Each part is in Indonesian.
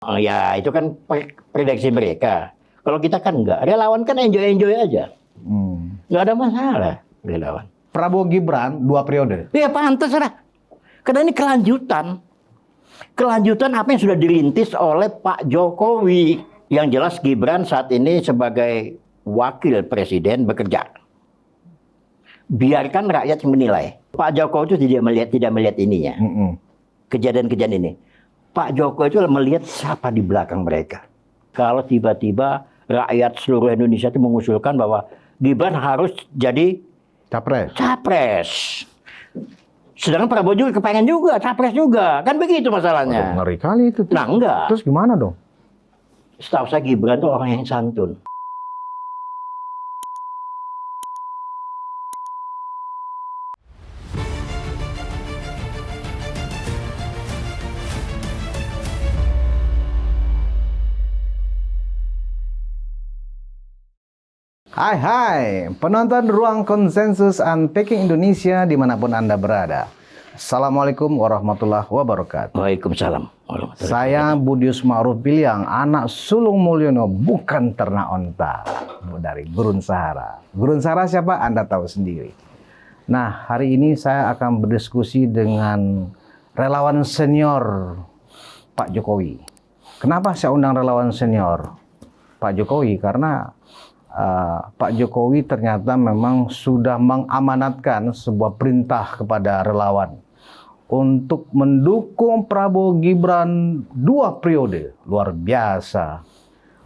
Oh, ya itu kan prediksi mereka. Kalau kita kan enggak. Relawan kan enjoy aja. Nggak ada masalah relawan. Prabowo Gibran 2 periode. Ya pantas lah. Karena ini kelanjutan. Kelanjutan apa yang sudah dirintis oleh Pak Jokowi. Yang jelas Gibran saat ini sebagai wakil presiden bekerja. Biarkan rakyat menilai. Pak Jokowi itu tidak melihat ininya. Kejadian-kejadian ini. Pak Jokowi itu melihat siapa di belakang mereka. Kalau tiba-tiba rakyat seluruh Indonesia itu mengusulkan bahwa Gibran harus jadi capres. Sedangkan Prabowo juga kepengen juga, capres juga. Kan begitu masalahnya. Ngeri kali itu. Nah enggak. Terus gimana dong? Setahu saya Gibran itu orang yang santun. Hai, penonton Ruang Konsensus Unpacking Indonesia dimanapun Anda berada. Assalamualaikum warahmatullahi wabarakatuh. Waalaikumsalam. Saya Budius Ma'ruf Piliang, anak sulung Mulyono, bukan ternak onta, dari Gurun Sahara. Gurun Sahara siapa? Anda tahu sendiri. Nah, hari ini saya akan berdiskusi dengan relawan senior Pak Jokowi. Kenapa saya undang relawan senior Pak Jokowi? Karena Pak Jokowi ternyata memang sudah mengamanatkan sebuah perintah kepada relawan untuk mendukung Prabowo Gibran 2 periode. Luar biasa.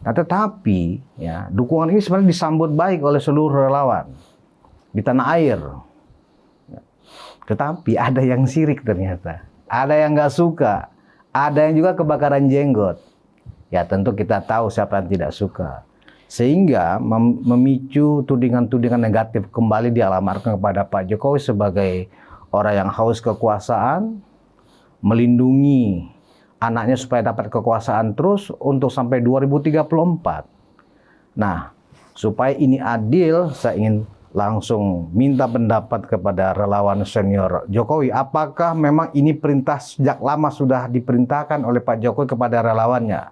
Nah, tetapi ya, dukungan ini sebenarnya disambut baik oleh seluruh relawan di tanah air. Tetapi ada yang sirik ternyata. Ada yang nggak suka. Ada yang juga kebakaran jenggot. Ya tentu kita tahu siapa yang tidak suka. Sehingga memicu tudingan-tudingan negatif kembali dialamatkan kepada Pak Jokowi sebagai orang yang haus kekuasaan, melindungi anaknya supaya dapat kekuasaan terus untuk sampai 2034. Nah, supaya ini adil, saya ingin langsung minta pendapat kepada relawan senior Jokowi. Apakah memang ini perintah sejak lama sudah diperintahkan oleh Pak Jokowi kepada relawannya?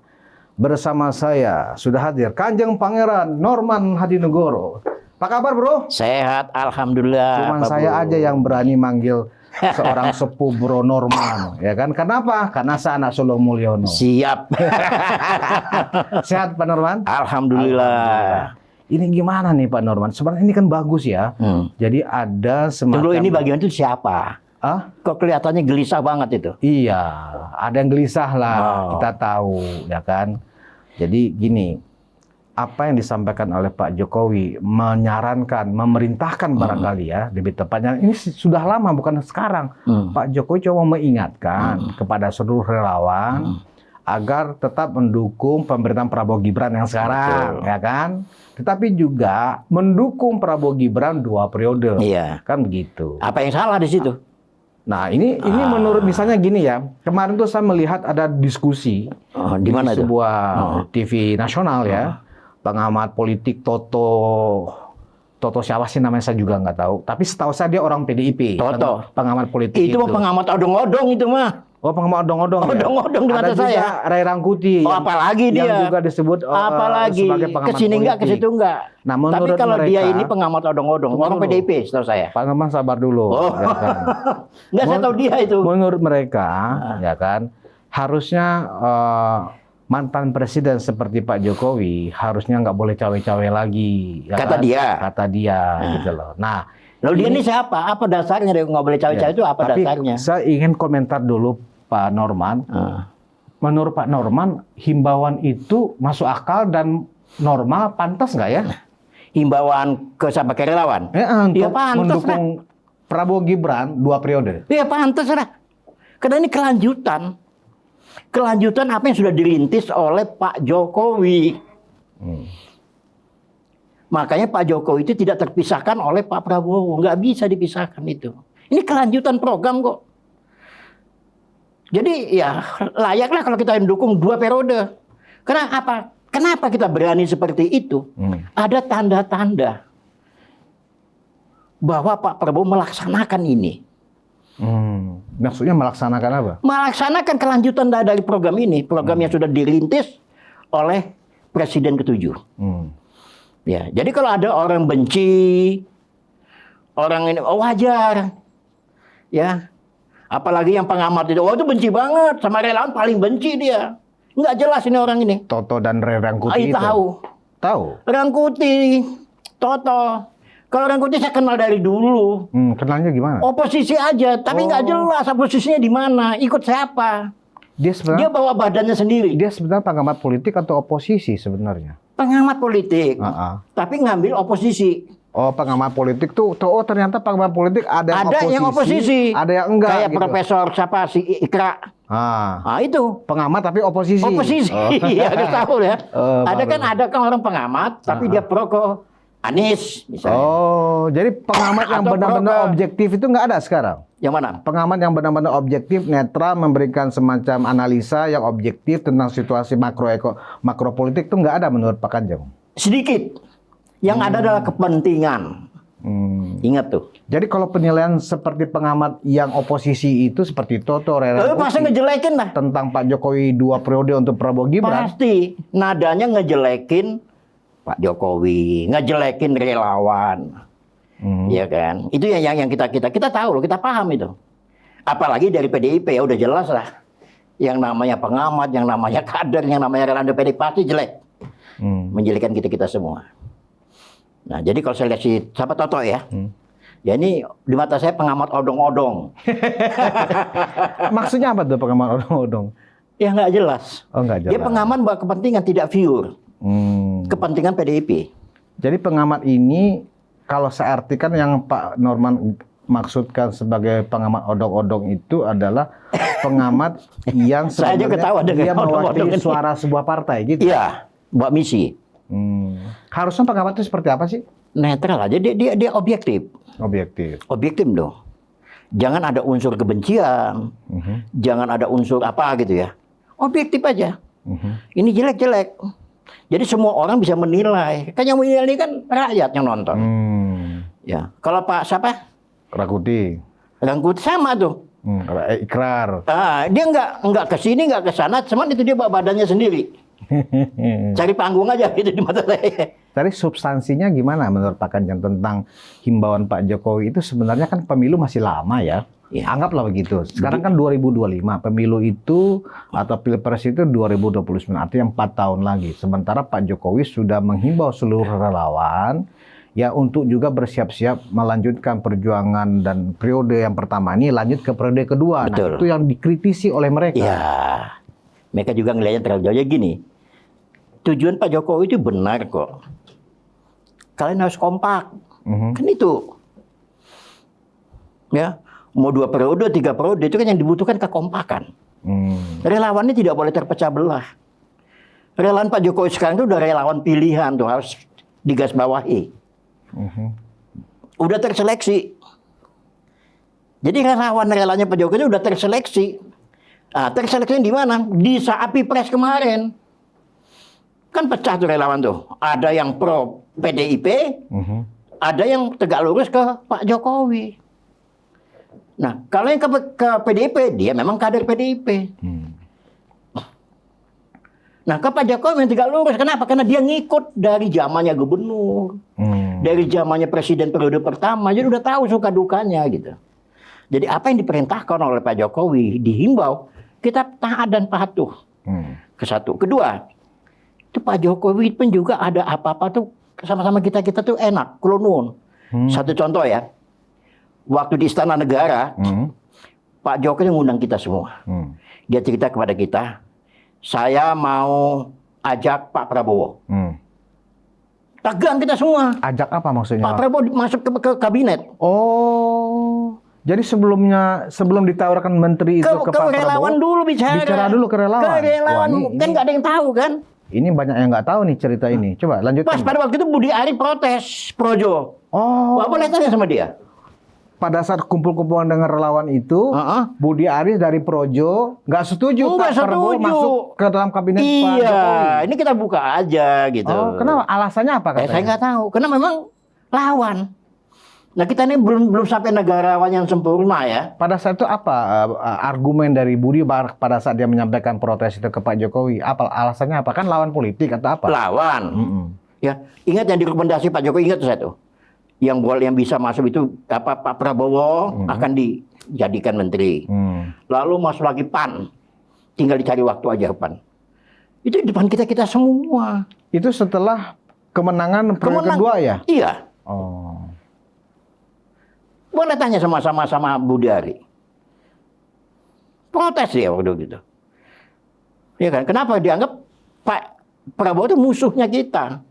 Bersama saya sudah hadir Kanjeng Pangeran Norman Hadinegoro. Apa kabar, Bro? Sehat, alhamdulillah. Cuman saya aja yang berani manggil seorang sepuh Bro Norman, ya kan? Kenapa? Karena saya anak sulung Mulyono. Siap. Sehat, Pak Norman? Alhamdulillah. Ini gimana nih, Pak Norman? Sebenarnya ini kan bagus ya. Jadi ada semacam. Dulu ini bagian itu siapa? Kok kelihatannya gelisah banget itu? Iya, ada yang gelisah lah, kita tahu, ya kan. Jadi gini, apa yang disampaikan oleh Pak Jokowi menyarankan, memerintahkan barangkali ya, lebih tepatnya ini sudah lama bukan sekarang. Pak Jokowi coba mengingatkan kepada seluruh relawan agar tetap mendukung pemerintahan Prabowo Gibran yang sekarang, ya kan. Tetapi juga mendukung Prabowo Gibran 2 periode, kan begitu. Apa yang salah di situ? Nah, ini menurut misalnya gini ya. Kemarin tuh saya melihat ada diskusi di mana di sebuah TV nasional ya. Pengamat politik Toto siapa sih namanya saya juga nggak tahu. Tapi setahu saya dia orang PDIP. Toto. Pengamat politik itu. Pengamat odong-odong itu mah. Oh, pengamat odong-odong. Odong-odong di mata saya. Ada juga Ray Rangkuti. Oh, apalagi dia. Yang juga disebut apalagi sebagai pengamat kesini enggak, ke situ enggak. Nah, tapi kalau mereka, dia ini pengamat odong-odong, orang PDIP setahu saya. Pak Norman sabar dulu. Ya kan? Enggak, saya tahu dia itu. Menurut mereka, ya kan, harusnya mantan presiden seperti Pak Jokowi harusnya nggak boleh cawe-cawe lagi. Ya kata kan? dia. Kata dia, gitu loh. Nah, lalu dia ini siapa? Apa dasarnya dia nggak boleh cawe-cawe itu? Apa tapi dasarnya? Saya ingin komentar dulu Pak Norman. Menurut Pak Norman, himbauan itu masuk akal dan normal, pantas nggak ya? Himbauan ke siapa, ke relawan? Ya pantas mendukung Prabowo Gibran 2 periode. Ya pantas lah. Karena ini kelanjutan. Kelanjutan apa yang sudah dirintis oleh Pak Jokowi. Makanya Pak Jokowi itu tidak terpisahkan oleh Pak Prabowo. Nggak bisa dipisahkan itu. Ini kelanjutan program kok. Jadi ya layaklah kalau kita mendukung 2 periode. Karena apa? Kenapa kita berani seperti itu? Ada tanda-tanda bahwa Pak Prabowo melaksanakan ini. Maksudnya melaksanakan apa? Melaksanakan kelanjutan dari program ini, program yang sudah dirintis oleh Presiden ke-7. Ya, jadi kalau ada orang benci, orang ini wajar, ya. Apalagi yang pengamat itu, itu benci banget sama relawan, paling benci dia. Nggak jelas ini orang ini. Toto dan Rangkuti itu. Tahu. Rangkuti, Toto. Kalau Rangkuti saya kenal dari dulu. Kenalnya gimana? Oposisi aja, tapi nggak jelas oposisinya di mana, ikut siapa. Dia bawa badannya sendiri. Dia sebenarnya pengamat politik atau oposisi sebenarnya? Pengamat politik, tapi ngambil oposisi. Oh, pengamat politik tuh, ternyata pengamat politik ada yang oposisi, ada yang enggak. Kayak gitu. Profesor siapa si Ikra. Itu pengamat tapi oposisi. Iya, tahu ya. Ada kan orang pengamat, tapi dia pro ke Anies misalnya. Oh, jadi pengamat yang benar-benar objektif itu nggak ada sekarang? Yang mana? Pengamat yang benar-benar objektif, netral, memberikan semacam analisa yang objektif tentang situasi makro politik itu nggak ada menurut Pak Kanjeng? Sedikit. Yang ada adalah kepentingan. Ingat tuh. Jadi kalau penilaian seperti pengamat yang oposisi itu seperti Toto, pasti ngejelekin lah. Tentang Pak Jokowi 2 periode untuk Prabowo Gibran. Pasti. Nadanya ngejelekin Pak Jokowi, ngejelekin relawan. Iya kan? Itu yang kita tahu loh, kita paham itu. Apalagi dari PDIP ya udah jelas lah. Yang namanya pengamat, yang namanya kader, yang namanya relawan PDIP pasti jelek. Menjelekan kita semua. Nah, jadi kalau saya lihat si siapa Toto ya. Ya ini di mata saya pengamat odong-odong. Maksudnya apa tuh pengamat odong-odong? Ya nggak jelas. Oh, nggak jelas. Dia pengamat bahwa kepentingan tidak pure. Kepentingan PDIP. Jadi pengamat ini kalau saya artikan yang Pak Norman maksudkan sebagai pengamat odong-odong itu adalah pengamat yang sebenarnya dia mewakili suara sebuah partai gitu. Iya, buat misi. Harusnya pengamat itu seperti apa sih? Netral aja, dia objektif. Objektif dong. Jangan ada unsur kebencian, jangan ada unsur apa gitu ya. Objektif aja. Ini jelek-jelek. Jadi semua orang bisa menilai. Kan yang menilai ini kan rakyat yang nonton. Ya, kalau Pak siapa? Rangkuti sama tuh. Ikrar. Dia nggak ke sini, nggak ke sana, cuman itu dia bawa badannya sendiri. Cari panggung aja gitu di mata saya. Tadi substansinya gimana menurut Pak Kanjeng tentang himbauan Pak Jokowi itu sebenarnya kan pemilu masih lama ya. Anggaplah begitu. Sekarang kan 2025, pemilu itu atau Pilpres itu 2029, artinya 4 tahun lagi. Sementara Pak Jokowi sudah menghimbau seluruh relawan ya untuk juga bersiap-siap melanjutkan perjuangan dan periode yang pertama ini lanjut ke periode kedua. Nah, itu yang dikritisi oleh mereka. Ya, mereka juga ngelihatnya terlalu jauh gini. Tujuan Pak Jokowi itu benar kok. Kalian harus kompak. Kan itu. Ya, mau 2 periode, 3 periode itu kan yang dibutuhkan kekompakan. Relawan ini tidak boleh terpecah belah. Relawan Pak Jokowi sekarang itu udah relawan pilihan tuh, harus digarisbawahi. Udah terseleksi. Jadi relawannya Pak Jokowi itu udah terseleksi. Terseleksi di mana? Di saat Pilpres kemarin. Kan pecah tuh relawan tuh. Ada yang pro PDIP, ada yang tegak lurus ke Pak Jokowi. Nah, kalau yang ke PDIP, dia memang kader PDIP. Nah, ke Pak Jokowi yang tegak lurus. Kenapa? Karena dia ngikut dari zamannya gubernur. Dari zamannya presiden periode pertama. Jadi udah tahu suka dukanya gitu. Jadi apa yang diperintahkan oleh Pak Jokowi, dihimbau, kita taat dan patuh. Kesatu. Kedua, itu Pak Jokowi pun juga ada apa-apa tuh sama-sama kita tuh enak, kulunun. Satu contoh ya, waktu di Istana Negara, Pak Jokowi ngundang kita semua. Dia cerita kepada kita, saya mau ajak Pak Prabowo. Tegang kita semua. Ajak apa maksudnya? Pak Prabowo masuk ke kabinet. Oh, jadi sebelum ditawarkan menteri itu ke Pak Prabowo, relawan dulu bicara dulu ke relawan. Ke relawan. Kan nggak ada yang tahu kan? Ini banyak yang nggak tahu nih cerita ini. Coba lanjutkan. Pas pada waktu itu Budi Ari protes Projo. Wah, boleh tanya sama dia. Pada saat kumpul-kumpulan dengan relawan itu, Budi Ari dari Projo nggak setuju Pak Prabowo masuk ke dalam kabinet Pak Jokowi. Ini kita buka aja gitu. Kenapa? Alasannya apa katanya? Saya nggak tahu. Karena memang lawan. Nah kita ini belum sampai negarawan yang sempurna ya. Pada saat itu apa argumen dari Budi pada saat dia menyampaikan protes itu ke Pak Jokowi? Apa alasannya apa? Kan lawan politik atau apa? Lawan. Ya, ingat yang direkomendasi Pak Jokowi, ingat saya tuh. Yang bisa masuk itu Pak Prabowo akan dijadikan menteri. Lalu masuk lagi PAN. Tinggal dicari waktu aja PAN. Itu di depan kita semua. Itu setelah kemenangan periode kedua ya? Iya. Oh. Boleh tanya sama Budi Ari. Protes dia waktu gitu. Ya kan? Kenapa dianggap Pak Prabowo itu musuhnya kita?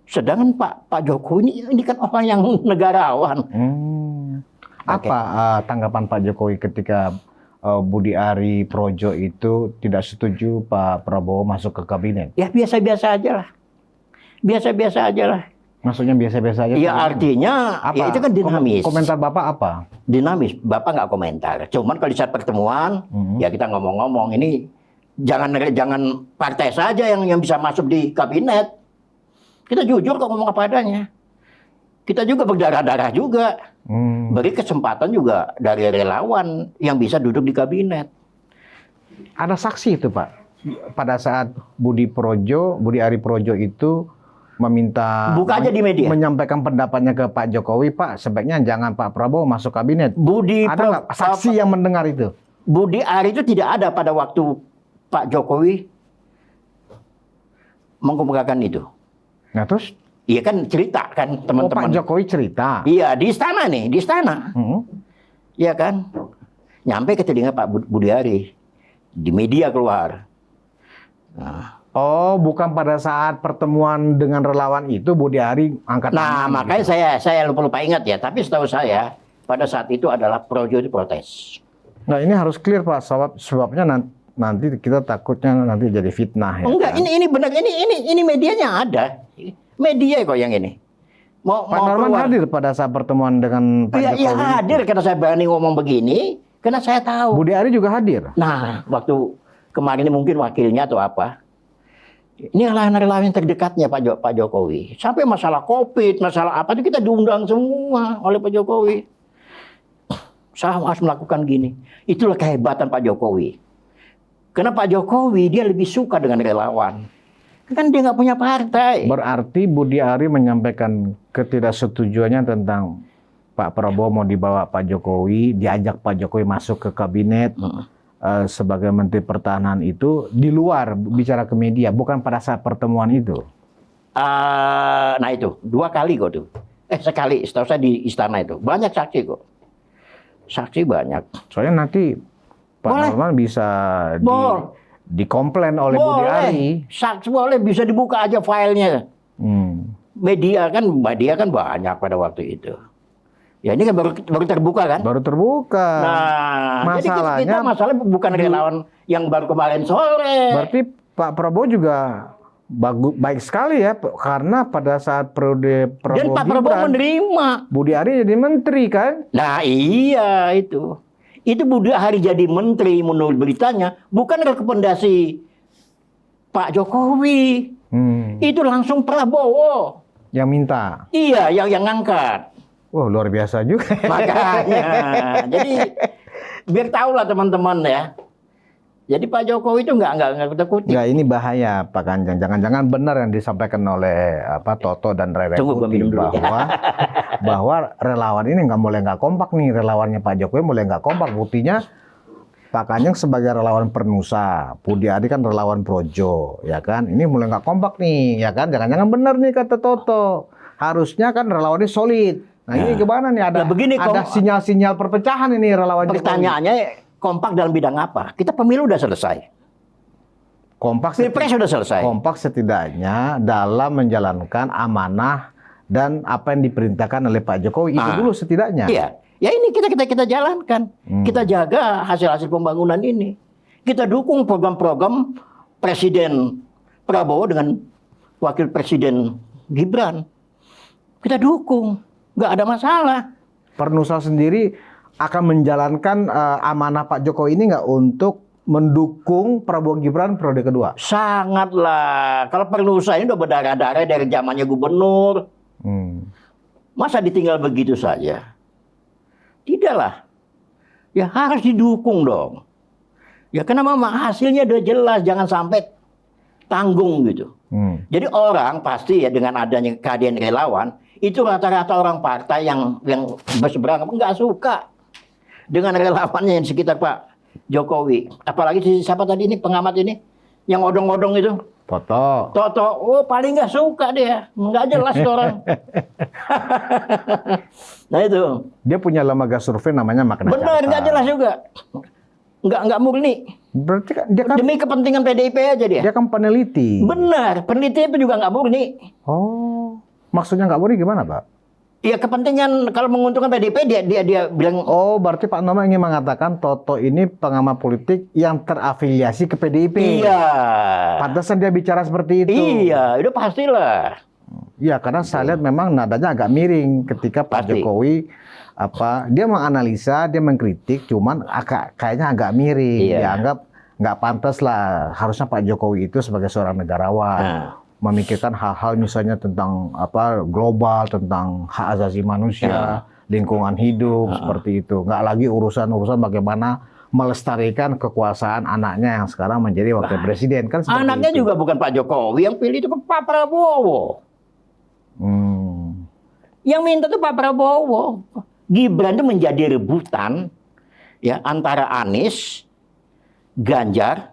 Sedangkan Pak Jokowi ini kan orang yang negarawan. Apa tanggapan Pak Jokowi ketika Budi Ari Projo itu tidak setuju Pak Prabowo masuk ke kabinet? Ya biasa-biasa aja lah. Biasa-biasa aja lah. Maksudnya biasa-biasa aja? Ya artinya apa? Ya itu kan dinamis. Komentar Bapak apa? Dinamis. Bapak nggak komentar. Cuman kalau di saat pertemuan, ya kita ngomong-ngomong. Ini jangan partai saja yang bisa masuk di kabinet. Kita jujur kok ngomong apa adanya. Kita juga berdarah-darah juga. Beri kesempatan juga dari relawan yang bisa duduk di kabinet. Ada saksi itu Pak. Pada saat Budi Ari Projo itu meminta buka aja di media, menyampaikan pendapatnya ke Pak Jokowi, Pak sebaiknya jangan Pak Prabowo masuk kabinet. Ada nggak saksi yang mendengar itu? Budi Ari itu tidak ada pada waktu Pak Jokowi mengemukakan itu. Nah terus? Iya kan cerita kan teman-teman. Pak Jokowi cerita? Iya di istana nih, di istana. Iya kan? Nyampe ke telinga Pak Budi Ari. Di media keluar. Nah. Oh, bukan pada saat pertemuan dengan relawan itu Budi Ari angkat tangan. Nah, makanya gitu. saya lupa ingat ya. Tapi setahu saya pada saat itu adalah Projo itu protes. Nah, ini harus clear Pak. Sebabnya nanti kita takutnya nanti jadi fitnah ya. Enggak, kan? ini benar. Ini medianya ada. Media kok yang ini. Pak Norman hadir pada saat pertemuan dengan Pak Jokowi. Iya hadir karena saya berani ngomong begini. Karena saya tahu. Budi Ari juga hadir. Nah, waktu kemarin ini mungkin wakilnya atau apa. Ini relawan yang terdekatnya Pak Jokowi. Sampai masalah COVID, masalah apa itu kita diundang semua oleh Pak Jokowi. Saya harus melakukan gini. Itulah kehebatan Pak Jokowi. Karena Pak Jokowi dia lebih suka dengan relawan. Kan dia nggak punya partai. Berarti Budi Ari menyampaikan ketidaksetujuannya tentang Pak Prabowo mau dibawa Pak Jokowi, diajak Pak Jokowi masuk ke kabinet. Sebagai Menteri Pertahanan itu di luar bicara ke media, bukan pada saat pertemuan itu. Nah itu 2 kali kok tuh. Sekali, setahu saya di istana itu banyak saksi kok. Saksi banyak. Soalnya nanti Pak Norman bisa dikomplain oleh Budi Ari. Saksi boleh, bisa dibuka aja filenya. Media kan banyak pada waktu itu. Ya ini kan baru terbuka kan? Baru terbuka. Nah, masalahnya, jadi kita masalah bukan relawan yang baru kemarin sore. Berarti Pak Prabowo juga baik sekali ya, karena pada saat periode Prabowo dan Pak Prabowo menerima. Budi Ari jadi menteri kan? Nah iya itu. Itu Budi Ari jadi menteri menurut beritanya bukan rekomendasi Pak Jokowi. Itu langsung Prabowo. Yang minta? Iya, yang ngangkat. Wah, luar biasa juga. Makanya, jadi biar tahu lah teman-teman ya. Jadi Pak Jokowi itu nggak takut. Nggak, ini bahaya Pak Kanjeng. Jangan-jangan benar yang disampaikan oleh Toto dan Rere Kuti bahwa relawan ini nggak kompak nih, relawannya Pak Jokowi mulai nggak kompak. Buktinya Pak Kanjeng sebagai relawan Pernusa, Budi Ari kan relawan Projo, ya kan? Ini mulai nggak kompak nih, ya kan? Jangan-jangan benar nih kata Toto. Harusnya kan relawannya solid. Nah ini gimana nih? Ada sinyal-sinyal perpecahan ini relawan Jokowi. Pertanyaannya kompak dalam bidang apa? Kita pemilu udah selesai. Kompak Pilpres sudah selesai. Kompak setidaknya dalam menjalankan amanah dan apa yang diperintahkan oleh Pak Jokowi itu dulu setidaknya. Iya. Ya ini kita jalankan. Kita jaga hasil-hasil pembangunan ini. Kita dukung program-program Presiden Prabowo dengan Wakil Presiden Gibran. Kita dukung. Nggak ada masalah. Pernusa sendiri akan menjalankan amanah Pak Jokowi ini nggak untuk mendukung Prabowo Gibran periode kedua? Sangatlah. Kalau Pernusa ini udah berdarah-darah dari zamannya gubernur. Masa ditinggal begitu saja? Tidaklah. Ya harus didukung dong. Ya kenapa hasilnya udah jelas, jangan sampai tanggung gitu. Jadi orang pasti ya dengan adanya kehadiran relawan, itu rata-rata orang partai yang berseberangan nggak suka dengan relawannya yang sekitar Pak Jokowi. Apalagi siapa tadi ini pengamat ini yang odong-odong itu. Toto, oh paling nggak suka dia, nggak jelas orang. Nah itu. Dia punya lembaga survei namanya Makna Benar, Carta. nggak jelas juga. Nggak murni. Berarti kan dia kan Demi kepentingan PDIP aja dia. Dia kan peneliti. Benar, peneliti itu juga nggak murni. Oh, maksudnya nggak murni gimana, Pak? Iya kepentingan kalau menguntungkan PDIP dia bilang. Oh, berarti Pak Nono ingin mengatakan Toto ini pengamat politik yang terafiliasi ke PDIP. Iya. Pantesan dia bicara seperti itu. Iya, itu pastilah. Iya, karena saya lihat memang nadanya agak miring ketika Pak Jokowi dia menganalisa, dia mengkritik, cuman kayaknya agak miring. Iya. Dianggap nggak pantas lah. Harusnya Pak Jokowi itu sebagai seorang negarawan memikirkan hal-hal misalnya tentang global, tentang hak asasi manusia, lingkungan hidup seperti itu. Nggak lagi urusan-urusan bagaimana melestarikan kekuasaan anaknya yang sekarang menjadi wakil presiden kan. Anaknya itu juga bukan Pak Jokowi, yang pilih itu Pak Prabowo. Yang minta itu Pak Prabowo. Gibran itu menjadi rebutan ya antara Anies, Ganjar,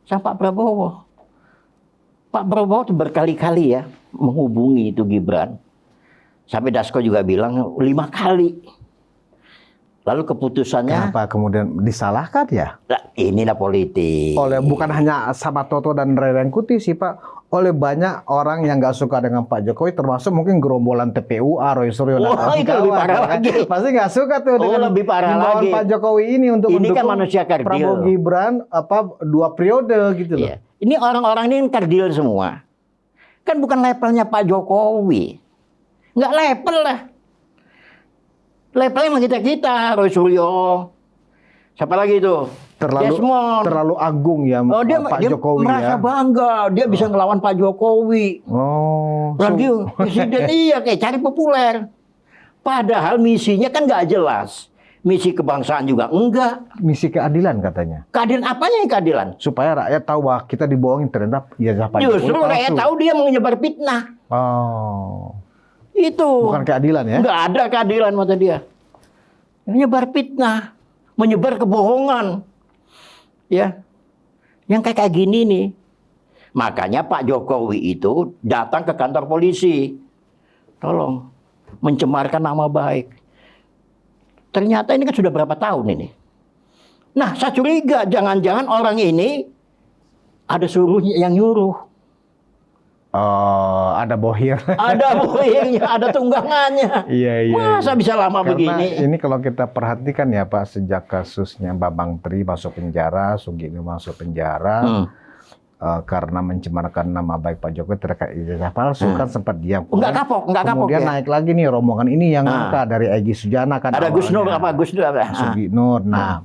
sama Pak Prabowo. Pak Prabowo itu berkali-kali ya menghubungi itu Gibran. Sampai Dasko juga bilang 5 kali. Lalu keputusannya. Kenapa kemudian disalahkan ya? Inilah politik. Bukan hanya sama Toto dan Ray Rangkuti sih Pak. Oleh banyak orang yang nggak suka dengan Pak Jokowi, termasuk mungkin gerombolan TPUA, Roy Suryo, itu lebih parah lagi. Pasti nggak suka tuh dengan lebih parah lagi. Pak Jokowi ini untuk ini mendukung kan manusia kerdil. Prabowo Gibran 2 periode gitu loh. Iya. Ini orang-orang ini kerdil semua. Kan bukan levelnya Pak Jokowi. Nggak level lah. Levelnya emang kita, Roy Suryo. Siapa lagi itu? Terlalu agung ya Pak Jokowi merasa ya. bangga dia bisa ngelawan Pak Jokowi. Lagi presiden kayak cari populer. Padahal misinya kan nggak jelas. Misi kebangsaan juga enggak. Misi keadilan katanya. Keadilan apanya yang keadilan? Supaya rakyat tahu bahwa kita dibohongin ternyata Pak Jokowi. Justru rakyat tahu dia menyebar fitnah. Itu. Bukan keadilan ya? Enggak ada keadilan mata dia. Menyebar fitnah, menyebar kebohongan. Ya. Yang kayak gini nih. Makanya Pak Jokowi itu datang ke kantor polisi. Tolong mencemarkan nama baik. Ternyata ini kan sudah berapa tahun ini. Nah, saya curiga jangan-jangan orang ini ada suruhnya yang nyuruh. Ada bohir. Ada bohirnya, ada tunggangannya. Iya. Masa bisa lama begini? Ini kalau kita perhatikan ya Pak, sejak kasusnya Bambang Tri masuk penjara, Sugino masuk penjara, karena mencemarkan nama baik Pak Jokowi terkait ijazah palsu kan sempat diam. Enggak kapok Kemudian ya? naik lagi nih rombongan ini yang angka dari Egy Sujana kan. Ada Gus Nur apa? Sugi Nur. Nah,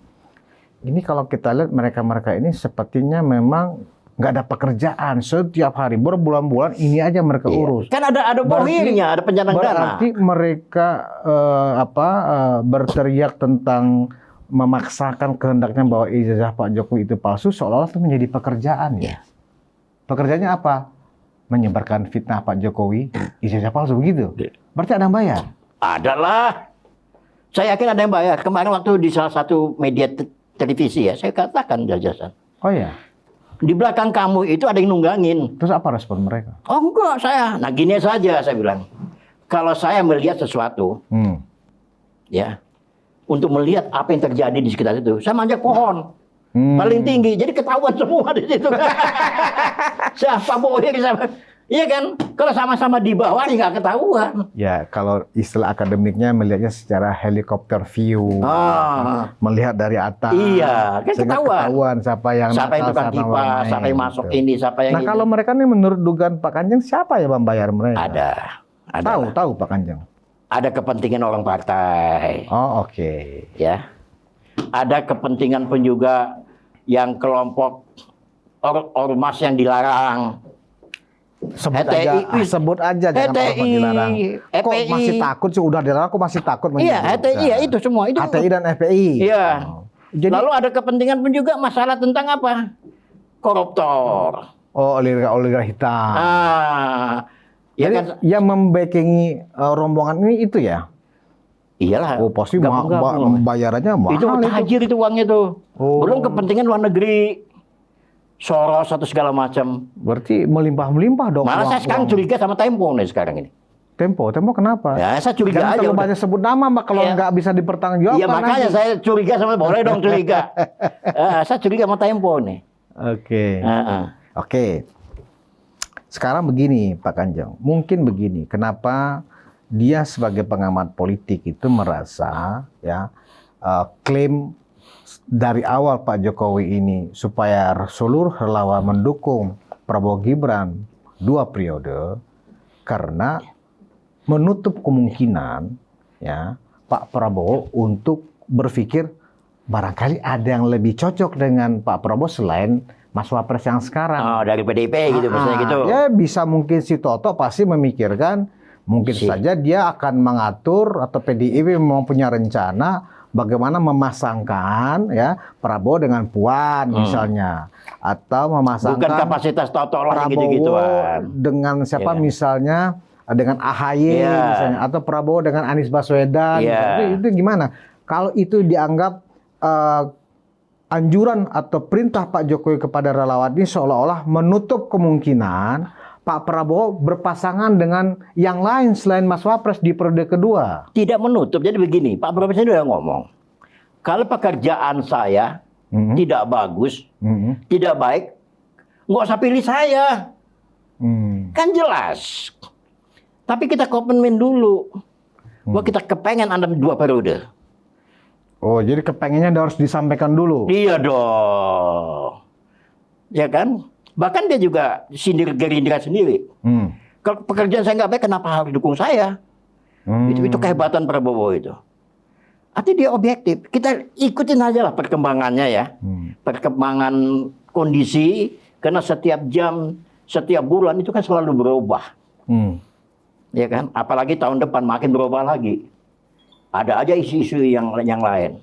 ini kalau kita lihat mereka ini sepertinya memang nggak ada pekerjaan, setiap hari berbulan-bulan ini aja mereka urus. Kan ada bohirnya, ada pencanang dana. Berarti mereka berteriak tentang memaksakan kehendaknya bahwa ijazah Pak Jokowi itu palsu, seolah-olah itu menjadi pekerjaan ya. Pekerjaannya apa? Menyebarkan fitnah Pak Jokowi, ijazah palsu begitu. Berarti ada yang bayar? Adalah. Saya yakin ada yang bayar. Kemarin waktu di salah satu media televisi ya, saya katakan jajasan. Oh ya. Di belakang kamu itu ada yang nunggangin. Terus apa respon mereka? Oh enggak saya. Nah gini saja saya bilang. Kalau saya melihat sesuatu, ya, untuk melihat apa yang terjadi di sekitar itu, saya manjat pohon. Paling tinggi. Jadi ketahuan semua di situ. Siapa bohir sama. Iya kan? Kalau sama-sama di bawah ya nggak ketahuan. Ya, kalau istilah akademiknya melihatnya secara helikopter view. Melihat dari atas. Iya, kan ketahuan siapa yang tukang kipas, siapa yang masuk ini, siapa yang ini. Nah, kalau mereka nih menurut dugaan Pak Kanjeng siapa ya membayar mereka? Ada. Tahu Pak Kanjeng. Ada kepentingan orang partai. Oh, oke. Ya. Ada kepentingan pun juga yang kelompok ormas yang dilarang. Sebut aja jangan HTI, dilarang. Kok FPI. masih takut sih? Udah dilarang kok masih takut Iya, menyebutkan? HTI ya itu semua itu. HTI dan FPI. Iya. Jadi, lalu ada kepentingan pun juga masalah tentang apa? Koruptor. oligarki hitam. Ya jadi kan? yang membackingi rombongan ini itu ya? Iyalah. Oh pasti Gabung-gabung. bayarannya mahal Itu tajir itu uangnya tuh. Oh. Belum kepentingan luar negeri. Soros atau segala macam. Berarti melimpah-melimpah dong. Malah saya sekarang curiga sama Tempo nih sekarang ini. Tempo kenapa? Ya saya curiga Jangan aja. terlalu banyak sebut nama, kalau nggak bisa dipertanggungjawabkan. Iya makanya saya curiga sama, boleh dong curiga. Saya curiga sama Tempo nih. Oke. Oke. Sekarang begini Pak Kanjeng, mungkin begini, kenapa dia sebagai pengamat politik itu merasa ya klaim dari awal Pak Jokowi ini supaya seluruh relawan mendukung Prabowo Gibran 2 periode karena menutup kemungkinan ya Pak Prabowo untuk berpikir barangkali ada yang lebih cocok dengan Pak Prabowo selain Mas Wapres yang sekarang. Oh, dari PDIP gitu misalnya gitu. Ya bisa mungkin si Toto pasti memikirkan mungkin saja dia akan mengatur atau PDIP memang punya rencana bagaimana memasangkan ya Prabowo dengan Puan misalnya, atau memasangkan bukan kapasitas Toto lagi Prabowo gitu-gituan dengan siapa misalnya dengan AHY misalnya, atau Prabowo dengan Anies Baswedan itu gimana kalau itu dianggap anjuran atau perintah Pak Jokowi kepada relawan ini seolah-olah menutup kemungkinan Pak Prabowo berpasangan dengan yang lain selain Mas Wapres di periode kedua. Tidak menutup. Jadi begini, Pak Prabowo sudah ngomong, kalau pekerjaan saya tidak bagus, tidak baik, nggak usah pilih saya. Kan jelas. Tapi kita komitmen dulu. Bahwa kita kepengen Anda 2 periode. Oh, jadi kepengennya harus disampaikan dulu. Iya dong. Ya kan? Bahkan dia juga sindir Gerindra sendiri. Kalau pekerjaan saya nggak baik, kenapa harus dukung saya? Itu kehebatan Prabowo itu. Artinya dia objektif. Kita ikutin aja lah perkembangannya ya. Perkembangan kondisi. Karena setiap jam, setiap bulan itu kan selalu berubah. Ya kan? Apalagi tahun depan makin berubah lagi. Ada aja isu-isu yang lain.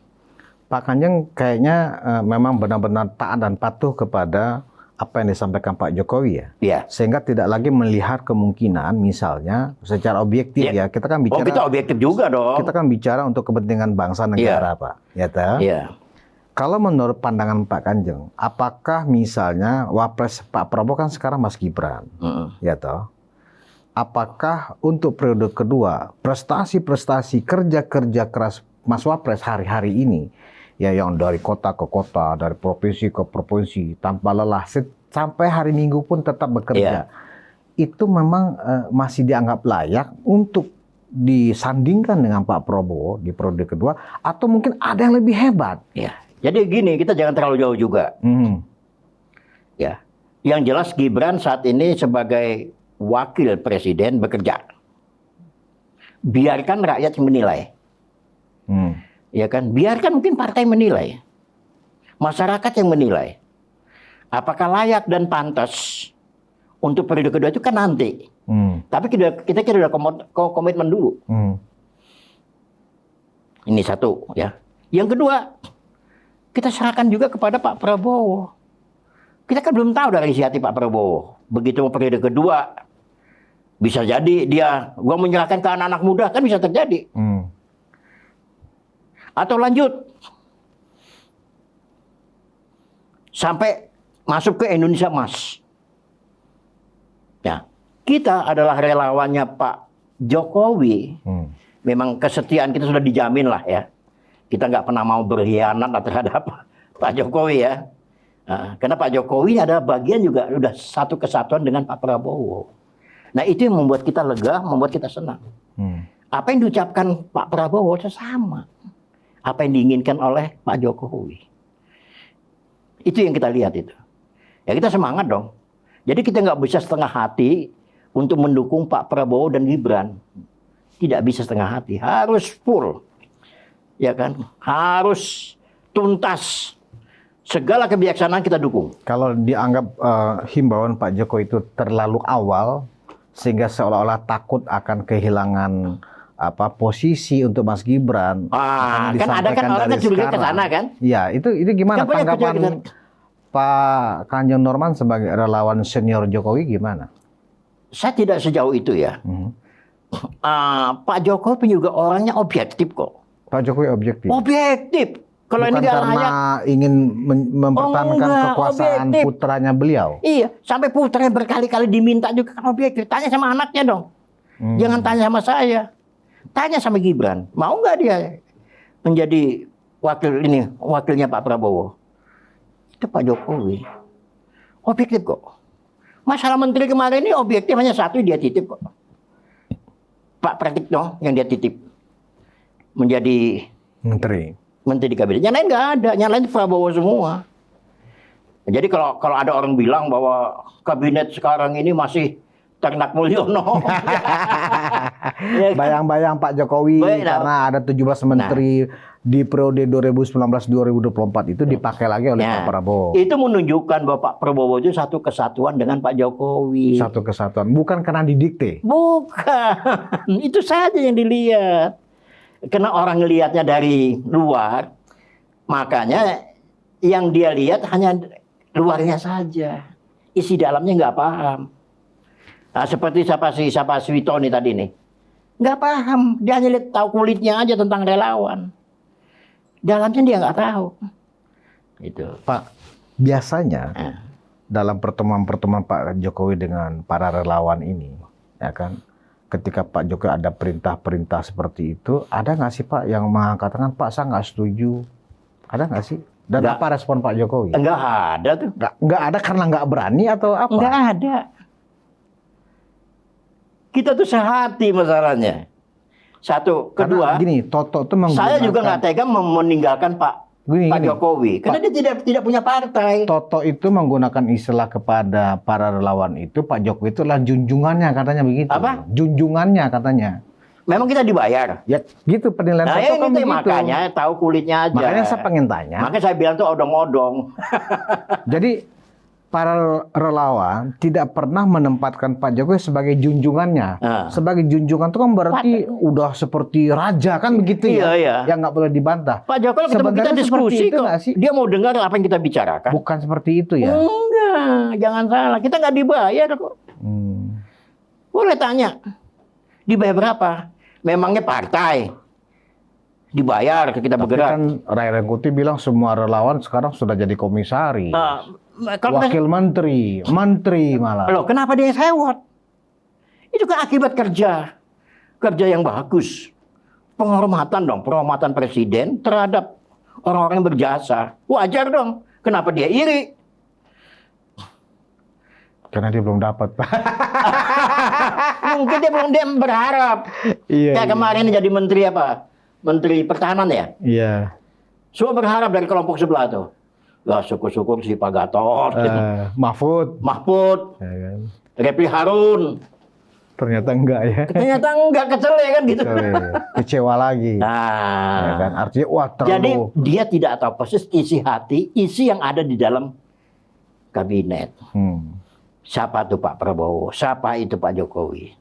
Pak Kanjeng kayaknya memang benar-benar taat dan patuh kepada apa yang disampaikan Pak Jokowi ya. Iya. Sehingga tidak lagi melihat kemungkinan misalnya secara objektif ya. Kita kan bicara. Oh, kita objektif juga dong. Kita kan bicara untuk kepentingan bangsa negara, Pak. Ya toh? Iya. Kalau menurut pandangan Pak Kanjeng, apakah misalnya Wapres Pak Prabowo kan sekarang Mas Gibran. Ya toh? Apakah untuk periode kedua prestasi-prestasi kerja-kerja keras Mas Wapres hari-hari ini ya yang dari kota ke kota, dari provinsi ke provinsi tanpa lelah sampai hari Minggu pun tetap bekerja. Itu memang masih dianggap layak untuk disandingkan dengan Pak Prabowo di periode kedua atau mungkin ada yang lebih hebat. Ya. Jadi gini, kita jangan terlalu jauh juga. Ya. Yang jelas Gibran saat ini sebagai wakil presiden bekerja. Biarkan rakyat yang menilai. Ya kan, biarkan mungkin partai menilai, masyarakat yang menilai, apakah layak dan pantas untuk periode kedua itu kan nanti. Tapi kita kira komitmen dulu. Ini satu ya. Yang kedua, kita serahkan juga kepada Pak Prabowo. Kita kan belum tahu dari isi hati Pak Prabowo. Begitu periode kedua, bisa jadi gua menyerahkan ke anak-anak muda, kan bisa terjadi. Atau lanjut sampai masuk ke Indonesia Emas. Ya, kita adalah relawannya Pak Jokowi. Memang kesetiaan kita sudah dijamin lah ya. Kita nggak pernah mau berkhianat terhadap Pak Jokowi ya. Karena Pak Jokowi ada bagian juga udah satu kesatuan dengan Pak Prabowo. Nah itu yang membuat kita lega, membuat kita senang. Apa yang diucapkan Pak Prabowo itu sama. Apa yang diinginkan oleh Pak Jokowi. Itu yang kita lihat itu. Ya kita semangat dong. Jadi kita nggak bisa setengah hati untuk mendukung Pak Prabowo dan Gibran. Tidak bisa setengah hati, harus full. Ya kan? Harus tuntas Segala kebijaksanaan kita dukung. Kalau dianggap himbauan Pak Jokowi itu terlalu awal, sehingga seolah-olah takut akan kehilangan posisi untuk Mas Gibran. Kan ada kan orang kan curiga ke sana kan? Iya, itu gimana Kan banyak tanggapan kejadian. Pak Kanjeng Norman sebagai relawan senior Jokowi gimana? Saya tidak sejauh itu ya. Pak Jokowi juga orangnya objektif kok. Pak Jokowi objektif. Objektif. Kalau ini Bukan nggak karena layak. ingin mempertahankan enggak, kekuasaan objektif. putranya beliau. Iya, sampai putranya berkali-kali diminta juga kan objektif. Tanya sama anaknya dong. Jangan tanya sama saya. Tanya sama Gibran. Mau nggak dia menjadi wakilnya Pak Prabowo? Itu Pak Jokowi. Objektif kok. Masalah menteri kemarin ini objektif hanya satu, dia titip kok. Pak Pratikno yang dia titip menjadi menteri di kabinet. Yang lain nggak ada, yang lain Prabowo semua. Jadi kalau ada orang bilang bahwa kabinet sekarang ini masih ternak Mulyono. Ya kan? Bayang-bayang Pak Jokowi karena ada 17 menteri di periode 2019-2024 itu dipakai lagi oleh Pak Prabowo. Itu menunjukkan bahwa Pak Prabowo itu satu kesatuan dengan Pak Jokowi. Satu kesatuan, bukan karena didikte. Bukan, itu saja yang dilihat. Karena orang ngelihatnya dari luar, makanya yang dia lihat hanya luarnya saja. Isi dalamnya nggak paham. Nah, seperti siapa Switoni tadi nih. Nggak paham, dia hanya lihat tahu kulitnya aja tentang relawan. Dalamnya dia nggak tahu. Itu. Pak, biasanya dalam pertemuan-pertemuan Pak Jokowi dengan para relawan ini, ya kan, ketika Pak Jokowi ada perintah-perintah seperti itu, ada nggak sih Pak yang mengatakan Pak saya nggak setuju? Ada nggak sih? Dan Nggak. apa respon Pak Jokowi? Nggak ada tuh. Nggak ada karena nggak berani atau apa? Nggak ada. Kita tuh sehati masalahnya. Satu, kedua. Karena gini, Toto tuh menggunakan. Saya juga nggak tega meninggalkan Pak Jokowi, karena dia tidak punya partai. Toto itu menggunakan istilah kepada para relawan itu, Pak Jokowi itu adalah junjungannya katanya begitu. Apa? Junjungannya katanya. Memang kita dibayar. Ya gitu penilaian Nah, Toto kan itu begitu. makanya tahu kulitnya aja. Makanya saya pengen tanya. Makanya saya bilang tuh odong-odong. Jadi para relawan tidak pernah menempatkan Pak Jokowi sebagai junjungannya. Sebagai junjungan itu kan berarti udah seperti raja kan begitu ya? Iya. Yang nggak boleh dibantah. Pak Jokowi ketemu kita Sebenarnya diskusi seperti itu kok. nggak sih? Dia mau dengar apa yang kita bicarakan. Bukan seperti itu ya? Enggak, jangan salah. Kita nggak dibayar kok. Boleh tanya. Dibayar berapa? Memangnya partai dibayar ke kita bergerak. Tapi kan Ray Rangkuti bilang semua relawan sekarang sudah jadi komisaris. Wakil menteri malah. Loh, kenapa dia sewot? Itu kan akibat kerja yang bagus. Penghormatan presiden terhadap orang-orang yang berjasa. Wajar dong. Kenapa dia iri? Karena dia belum dapat, Pak. Mungkin dia berharap. Iya. Kayak kemarin jadi menteri apa? Menteri Pertahanan ya? Iya. Semua berharap dari kelompok sebelah tuh. Lah syukur-syukur si Pak Gatot, Mahfud, Ya kan? Refli Harun. Ternyata enggak ya. Ternyata enggak, kesel ya kan gitu. Kecewa lagi. Nah, Ya kan? Artinya wah terlalu. jadi dia tidak tahu persis isi hati, isi yang ada di dalam kabinet. Siapa tuh Pak Prabowo? Siapa itu Pak Jokowi?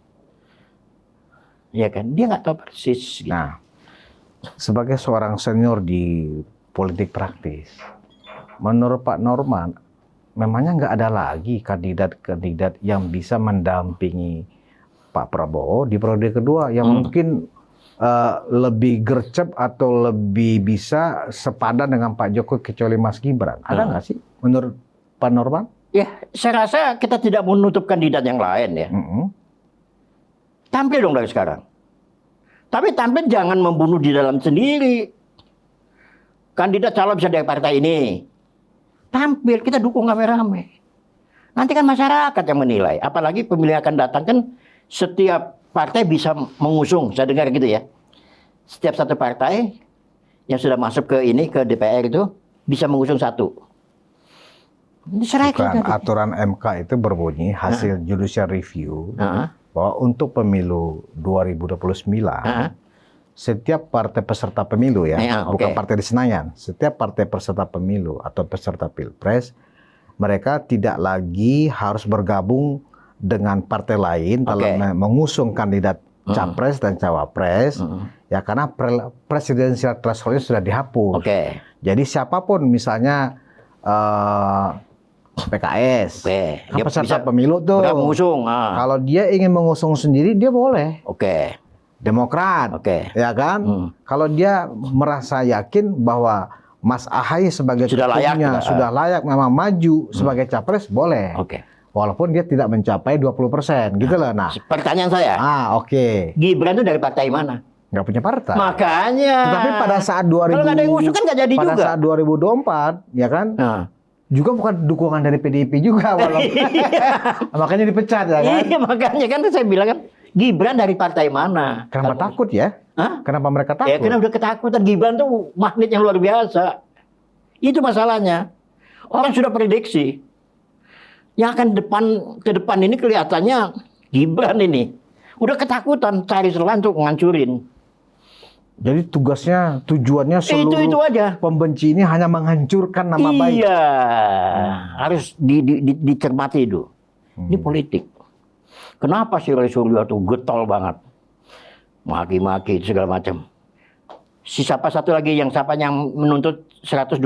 Ya kan? Dia nggak tahu persis. Gitu. Nah, sebagai seorang senior di politik praktis, menurut Pak Norman, memangnya nggak ada lagi kandidat-kandidat yang bisa mendampingi Pak Prabowo di periode kedua yang mungkin lebih gercep atau lebih bisa sepadan dengan Pak Jokowi kecuali Mas Gibran? Ada nggak sih menurut Pak Norman? Ya, saya rasa kita tidak menutup kandidat yang lain ya. Tampil dong dari sekarang. Tapi tampil jangan membunuh di dalam sendiri. Kandidat calon bisa dari partai ini. Tampil, kita dukung rame-rame. Nanti kan masyarakat yang menilai. Apalagi pemilihan akan datang kan setiap partai bisa mengusung. Saya dengar gitu ya. Setiap satu partai yang sudah masuk ke DPR itu bisa mengusung satu. Bukan, aturan MK itu berbunyi hasil judicial review bahwa untuk pemilu 2029 setiap partai peserta pemilu ya, bukan oke. partai di Senayan, setiap partai peserta pemilu atau peserta pilpres, mereka tidak lagi harus bergabung dengan partai lain dalam mengusung kandidat capres dan cawapres, ya karena presidensial threshold sudah dihapus. Jadi siapapun misalnya PKS, kan peserta pemilu tuh, kalau dia ingin mengusung sendiri dia boleh. Demokrat, ya kan? Kalau dia merasa yakin bahwa Mas Ahaye sebagai ketumnya sudah layak memang maju sebagai capres, boleh. Walaupun dia tidak mencapai 20%, gitu loh. Nah, pertanyaan saya. Gibran itu dari partai mana? Nggak punya partai. Makanya. Tetapi pada saat 2000, kalau nggak ada yang ngusung kan nggak jadi pada juga. saat 2024, ya kan? Juga bukan dukungan dari PDIP juga, walaupun makanya dipecat, ya kan? Iya, makanya kan saya bilang kan. Gibran dari partai mana? Kenapa takut ya? Kenapa mereka takut? Ya karena udah ketakutan. Gibran tuh magnet yang luar biasa. Itu masalahnya. Orang sudah prediksi. Yang akan ke depan ini kelihatannya Gibran ini. Udah ketakutan cari celah untuk ngancurin. Jadi tujuannya seluruh itu aja. Pembenci ini hanya menghancurkan nama baik. Iya. Harus dicermati itu. Ini politik. Kenapa si Roy Suryo tuh getol banget, maki-maki segala macam. Si siapa satu lagi yang menuntut 125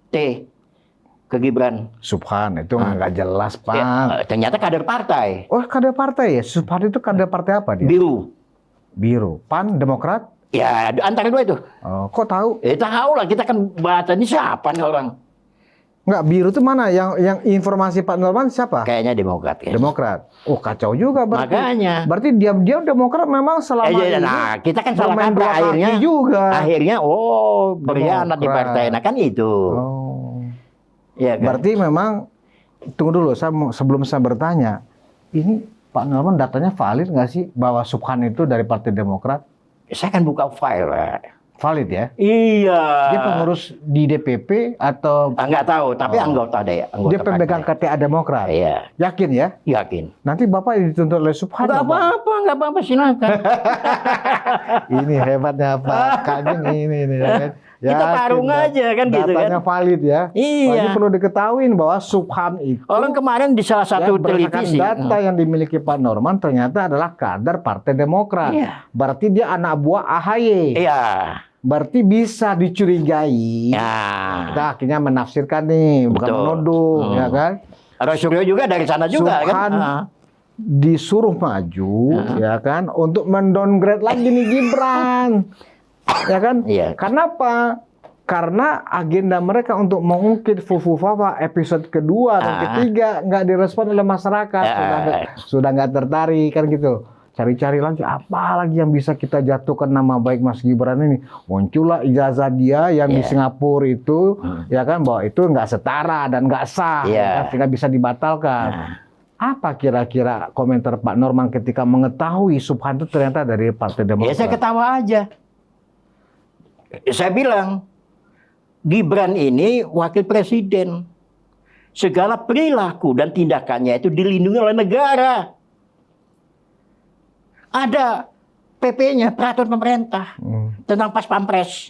T ke Gibran? Subhan itu nggak jelas, Pak. Ya, ternyata kader partai. Oh, kader partai ya? Subhan itu kader partai apa dia? Biru. PAN, Demokrat? Ya, antara dua itu. Oh, kok tahu? Tahu lah, kita kan baca ini siapa nih orang. Enggak, biru itu mana? Yang informasi Pak Norman siapa? Kayaknya Demokrat. Demokrat. Oh, kacau juga berarti. Makanya. Berarti diam-diam Demokrat memang selama ini. Nah, kita kan salah kaprah akhirnya juga. Akhirnya berkhianat di partai. Nah, kan itu. Ya, kan? Berarti memang tunggu dulu, sebelum saya bertanya, ini Pak Norman datanya valid nggak sih bahwa Subhan itu dari Partai Demokrat? Saya kan buka file. Valid ya? Iya. Dia pengurus di DPP atau? Nggak tahu, tapi anggota deh. Dia pemegang KTA Demokrat? Iya. Yakin ya? Yakin. Nanti Bapak dituntut oleh Subhan? Nggak apa-apa, silakan. Ini hebatnya Pak Kajeng ini. Ya, kita tarung aja kan gitu kan. Datanya valid ya. Iya. Ini perlu diketahui bahwa Subhan itu. Orang kemarin di salah satu televisi. Data yang dimiliki Pak Norman ternyata adalah kader Partai Demokrat. Iya. Berarti dia anak buah AHY. Iya. Berarti bisa dicurigai. Ya. Kita akhirnya menafsirkan nih, bukan menuduh, ya kan? Roy Suryo juga dari sana juga Subhan kan. Disuruh maju, ya kan, untuk mendowngrade lagi nih Gibran, ya kan? Iya. Kenapa? Karena agenda mereka untuk mengungkit Fufufafa episode kedua dan ketiga nggak direspon oleh masyarakat, sudah nggak tertarik kan gitu. Cari-cari lagi apa lagi yang bisa kita jatuhkan nama baik Mas Gibran ini. Muncullah ijazah dia yang di Singapura itu, ya kan, bahwa itu nggak setara dan nggak sah, ya kan, sehingga bisa dibatalkan. Apa kira-kira komentar Pak Norman ketika mengetahui Subhan itu ternyata dari Partai Demokrat? Ya saya ketawa aja. Saya bilang, Gibran ini wakil presiden. Segala perilaku dan tindakannya itu dilindungi oleh negara. Ada PP-nya, peraturan pemerintah tentang pas pampres.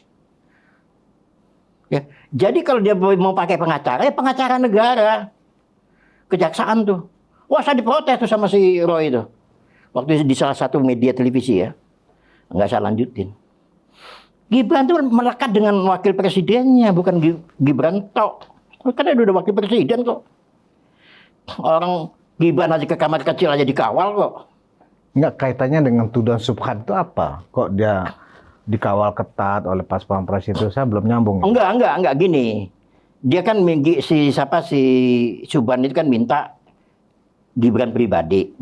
Ya. Jadi kalau dia mau pakai pengacara, ya pengacara negara. Kejaksaan tuh. Wah, saya diprotes tuh sama si Roy itu. Waktu di salah satu media televisi ya. Nggak saya lanjutin. Gibran tuh melekat dengan wakil presidennya, bukan Gibran tok. Karena dia udah wakil presiden kok. Orang Gibran aja ke kamar kecil aja dikawal kok. Enggak, kaitannya dengan tuduhan Subhan itu apa? Kok dia dikawal ketat oleh pas pampres itu? Saya belum nyambung. Enggak gini. Dia kan si Subhan itu kan minta Gibran pribadi.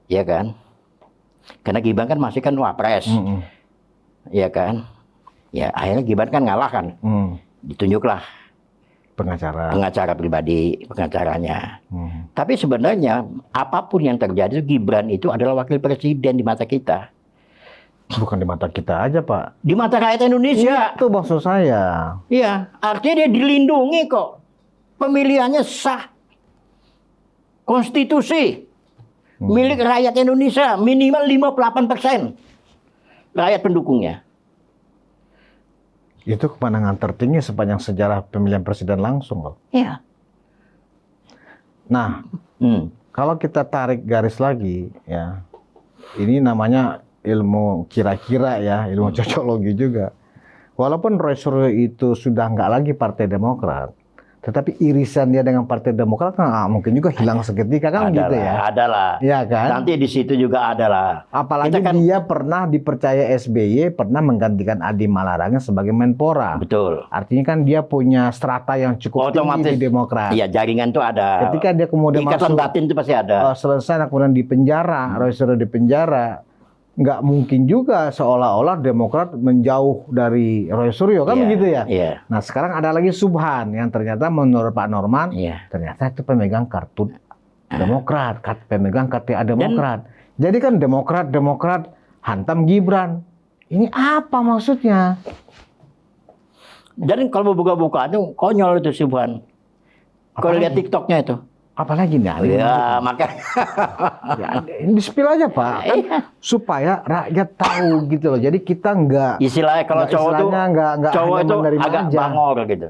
Ya kan? Karena Gibran kan masih kan wapres. Ya kan? Ya akhirnya Gibran kan ngalah kan. Ditunjuklah pengacara pribadi, pengacaranya. Tapi sebenarnya apapun yang terjadi, Gibran itu adalah wakil presiden di mata kita. Bukan di mata kita aja, Pak. Di mata rakyat Indonesia. Itu maksud saya. Iya, artinya dia dilindungi kok. Pemilihannya sah. Konstitusi. Milik rakyat Indonesia minimal 58%. rakyat pendukungnya. Itu kemenangan tertinggi sepanjang sejarah pemilihan presiden langsung loh. Iya. Nah, kalau kita tarik garis lagi, ya, ini namanya ilmu kira-kira ya, ilmu cocokologi juga. Walaupun Roy Suryo itu sudah nggak lagi Partai Demokrat, tetapi irisan dia dengan Partai Demokrat kan mungkin juga hilang seketika kan gitu ya. Adalah. Ya kan? Nanti di situ juga adalah. Apalagi dia pernah dipercaya SBY, pernah menggantikan Adi Malarangeng sebagai Menpora. Betul. Artinya kan dia punya strata yang cukup tinggi di Demokrat. Iya, jaringan itu ada. Ketika dia kemudian ikatan masuk, batin itu pasti ada. Selesai, kemudian di penjara, Roy Suryo di penjara, nggak mungkin juga seolah-olah Demokrat menjauh dari Roy Suryo kan begitu ya. Iya. Nah sekarang ada lagi Subhan yang ternyata menurut Pak Norman, ternyata itu pemegang kartu Demokrat, pemegang KTA Demokrat. Jadi kan Demokrat hantam Gibran. Ini apa maksudnya? Dan kalau buka-buka itu konyol itu Subhan. Kalau lihat TikToknya itu. Apalagi nih? Ya, makanya. Ya, di-spill aja Pak, kan, supaya rakyat tahu gitu loh. Jadi kita nggak istilahnya kalau cowok tuh cowok itu agak aja. bangor gitu,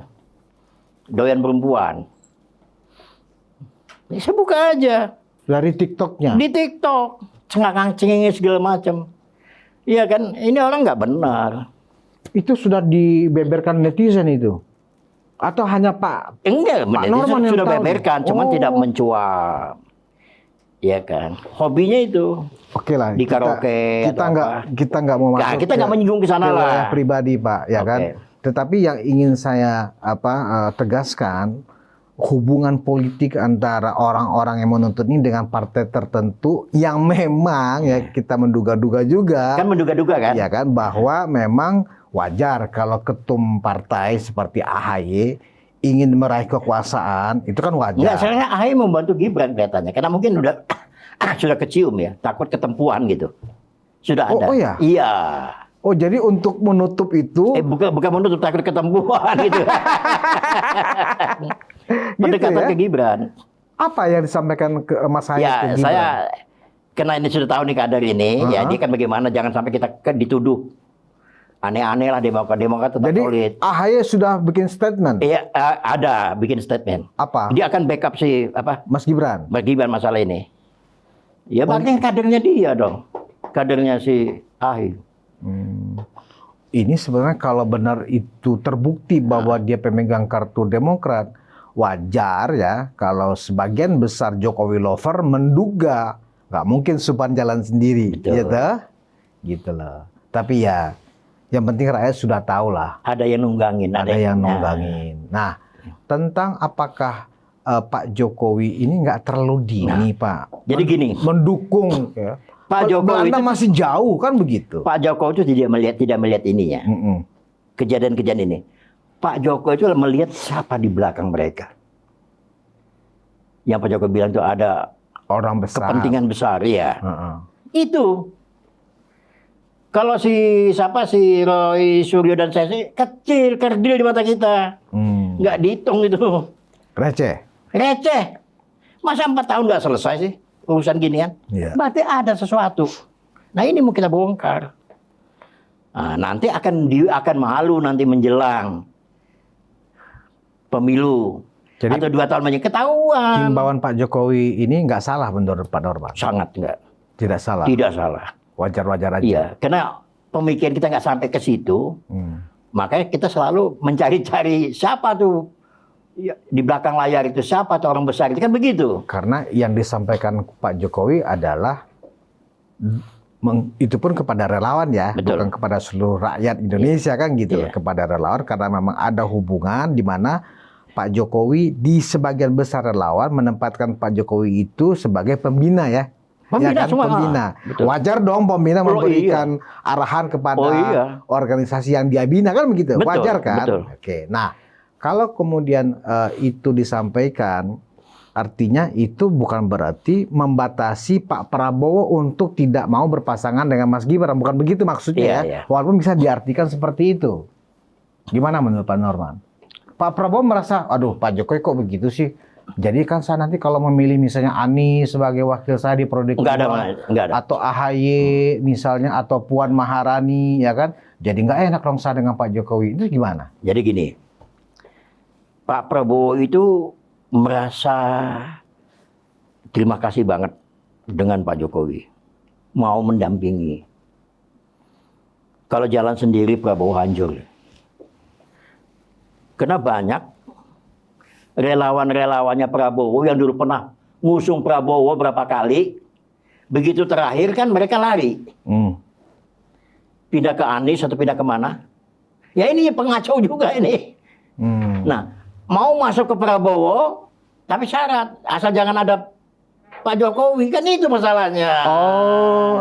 doyan perempuan. Bisa buka aja dari TikToknya. di TikTok, cengang-cengeng segala macam. Iya kan, ini orang nggak benar. Itu sudah dibeberkan netizen itu. Atau hanya Pak? Enggak, Pak Norman yang sudah tahu beberkan, cuman tidak mencuat. Iya kan, hobinya itu. Oke lah. Di karaoke. Kita nggak mau masuk. Nah, kita nggak menyinggung ke sana lah. Pribadi Pak, ya kan. Tetapi yang ingin saya tegaskan, hubungan politik antara orang-orang yang menuntut ini dengan partai tertentu yang memang ya kita menduga-duga juga. Kan menduga-duga kan? Ya kan, bahwa memang wajar kalau ketum partai seperti AHY ingin meraih kekuasaan, itu kan wajar. Enggak, sebenarnya AHY membantu Gibran kelihatannya, karena mungkin udah sudah kecium ya, takut ketempuan gitu. Sudah ada. Oh ya? Iya. Oh jadi untuk menutup itu? Bukan menutup, takut ketempuan gitu. Pendekatan gitu ya? ke Gibran. Apa yang disampaikan ke Mas Hayat ke Gibran? Saya karena ini sudah tahu nih kader ini, ya dia kan bagaimana jangan sampai kita dituduh aneh-aneh lah Demokrat tetap jadi, solid. AHY sudah bikin statement? Iya, ada bikin statement. Apa? Dia akan backup si Mas Gibran? Mas Gibran masalah ini. Ya makanya kadernya dia dong. Kadernya si AHY. Ini sebenarnya kalau benar itu terbukti bahwa dia pemegang kartu Demokrat, wajar ya kalau sebagian besar Jokowi lover menduga nggak mungkin Subhan jalan sendiri, gitu loh. Tapi ya yang penting rakyat sudah tahu lah. Ada yang nunggangin. Ada yang nunggangin. Nah, tentang apakah Pak Jokowi ini nggak terlalu dini, Pak? Jadi gini. Mendukung. Ya. Pak Jokowi itu masih jauh kan begitu. Pak Jokowi itu tidak melihat ininya. Kejadian-kejadian ini. Pak Jokowi itu melihat siapa di belakang mereka. Yang Pak Jokowi bilang itu ada orang besar. Kepentingan besar, ya. Itu. Kalau si Roy Suryo dan saya sih kecil, kerdil di mata kita. Nggak dihitung itu. Receh. Masa 4 tahun nggak selesai sih urusan ginian? Yeah. Berarti ada sesuatu. Nah ini mau kita bongkar. Nah, nanti akan malu nanti menjelang pemilu. Jadi, atau 2 tahun menjelang ketahuan. Himbauan Pak Jokowi ini nggak salah menurut Pak Norman? Sangat nggak. Tidak salah? Tidak salah. Wajar-wajar aja. Iya, karena pemikiran kita nggak sampai ke situ, makanya kita selalu mencari-cari siapa tuh di belakang layar itu, siapa tuh orang besar itu kan begitu. Karena yang disampaikan Pak Jokowi adalah itu pun kepada relawan ya, betul, bukan kepada seluruh rakyat Indonesia kan gitu, kepada relawan karena memang ada hubungan di mana Pak Jokowi di sebagian besar relawan menempatkan Pak Jokowi itu sebagai pembina ya. Pembina, ya kan? Pembina. Wajar dong pembina memberikan arahan kepada organisasi yang dia bina kan begitu. Betul, wajar kan? Betul. Oke. Nah, kalau kemudian itu disampaikan, artinya itu bukan berarti membatasi Pak Prabowo untuk tidak mau berpasangan dengan Mas Gibran. Bukan begitu maksudnya ya. Walaupun bisa diartikan seperti itu. Gimana menurut Pak Norman? Pak Prabowo merasa, aduh Pak Jokowi kok begitu sih? Jadi kan saya nanti kalau memilih misalnya Anies sebagai wakil saya di periode Enggak kedua, ada. atau AHY misalnya, atau Puan Maharani, ya kan? Jadi nggak enak dong saya dengan Pak Jokowi. Itu gimana? Jadi gini, Pak Prabowo itu merasa terima kasih banget dengan Pak Jokowi. Mau mendampingi. Kalau jalan sendiri Prabowo hancur. Karena banyak relawan-relawannya Prabowo yang dulu pernah ngusung Prabowo berapa kali. Begitu terakhir kan mereka lari. Pindah ke Anies atau pindah kemana. Ya ini pengacau juga ini. Nah, mau masuk ke Prabowo, tapi syarat. Asal jangan ada Pak Jokowi. Kan itu masalahnya. Oh,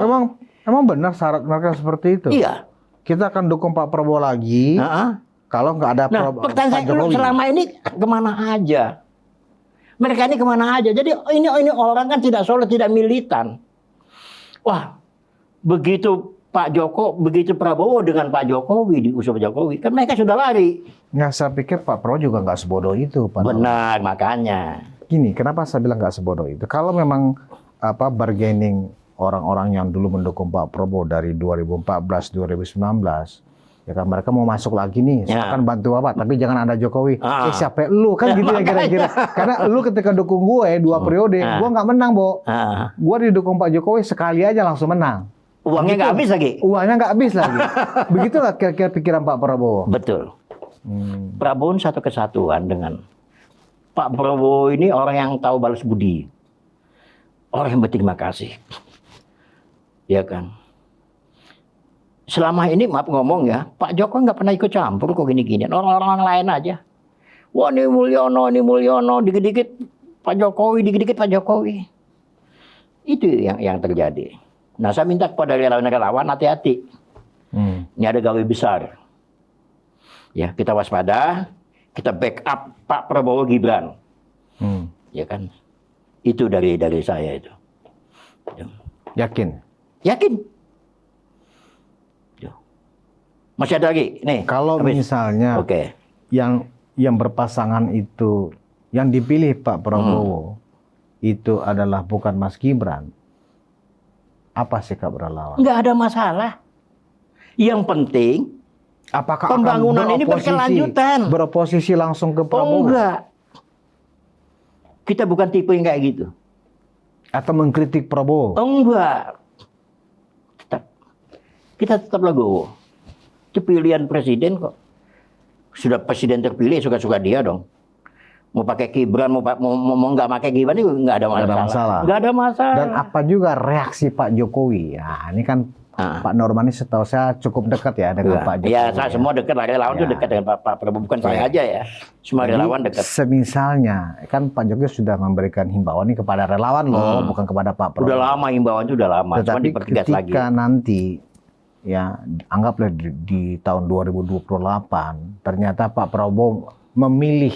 emang benar syarat mereka seperti itu? Iya. Kita akan dukung Pak Prabowo lagi. Kalau nggak ada Nah, pertanyaan Pak Jokowi. selama ini kemana aja? Mereka ini kemana aja? Jadi ini orang kan tidak solid, tidak militan. Wah, begitu begitu Prabowo dengan Pak Jokowi diusung Pak Jokowi, kan mereka sudah lari. Nggak, saya pikir Pak Prabowo juga nggak sebodoh itu, Pak. Benar, makanya. Gini, kenapa saya bilang nggak sebodoh itu? Kalau memang bargaining orang-orang yang dulu mendukung Pak Prabowo dari 2014, 2019, ya kan mereka mau masuk lagi nih, saya akan bantu Bapak, tapi jangan ada Jokowi. Siapa lu kan gitu ya kira-kira. Karena lu ketika dukung gue 2 periode, gue nggak menang, Bo. Gue didukung Pak Jokowi sekali aja langsung menang. Uangnya nggak habis lagi. Uangnya nggak habis lagi. Begitulah kira-kira pikiran Pak Prabowo. Betul. Prabowo satu kesatuan dengan Pak Prabowo ini orang yang tahu balas budi. Orang yang berterima kasih. Ya kan. Selama ini maaf ngomong ya, Pak Jokowi nggak pernah ikut campur kok gini-ginian. Orang-orang lain aja. Wah ini Mulyono, dikit-dikit Pak Jokowi, dikit-dikit Pak Jokowi. Itu yang terjadi. Nah saya minta kepada relawan-relawan hati-hati. Ini ada gawe besar. Ya kita waspada, kita backup Pak Prabowo Gibran. Ya kan. Itu dari saya itu. Yakin? Yakin. Masih ada lagi nih. Kalau misalnya yang berpasangan itu yang dipilih Pak Prabowo itu adalah bukan Mas Gibran, apa sikap relawan? Nggak ada masalah. Yang penting apakah pembangunan akan ini berkelanjutan. Beroposisi langsung ke Prabowo? Enggak. Kita bukan tipe yang kayak gitu. Atau mengkritik Prabowo? Enggak. Kita tetap legowo. Itu pilihan presiden kok. Sudah presiden terpilih, suka-suka dia dong. Mau pakai Gibran, mau nggak pakai Gibran itu nggak ada masalah. Nggak ada masalah. Dan apa juga reaksi Pak Jokowi? Ya, ini kan Pak Norman ini setahu saya cukup dekat ya dengan Pak Jokowi. Ya, saya semua dekat. Relawan itu dekat dengan Pak Prabowo, bukan saya aja ya. Semua relawan dekat. Semisalnya, kan Pak Jokowi sudah memberikan himbauan ini kepada relawan loh, bukan kepada Pak Prabowo. Udah lama himbauan itu udah lama. Tetapi ketika nanti ya anggaplah di tahun 2028 ternyata Pak Prabowo memilih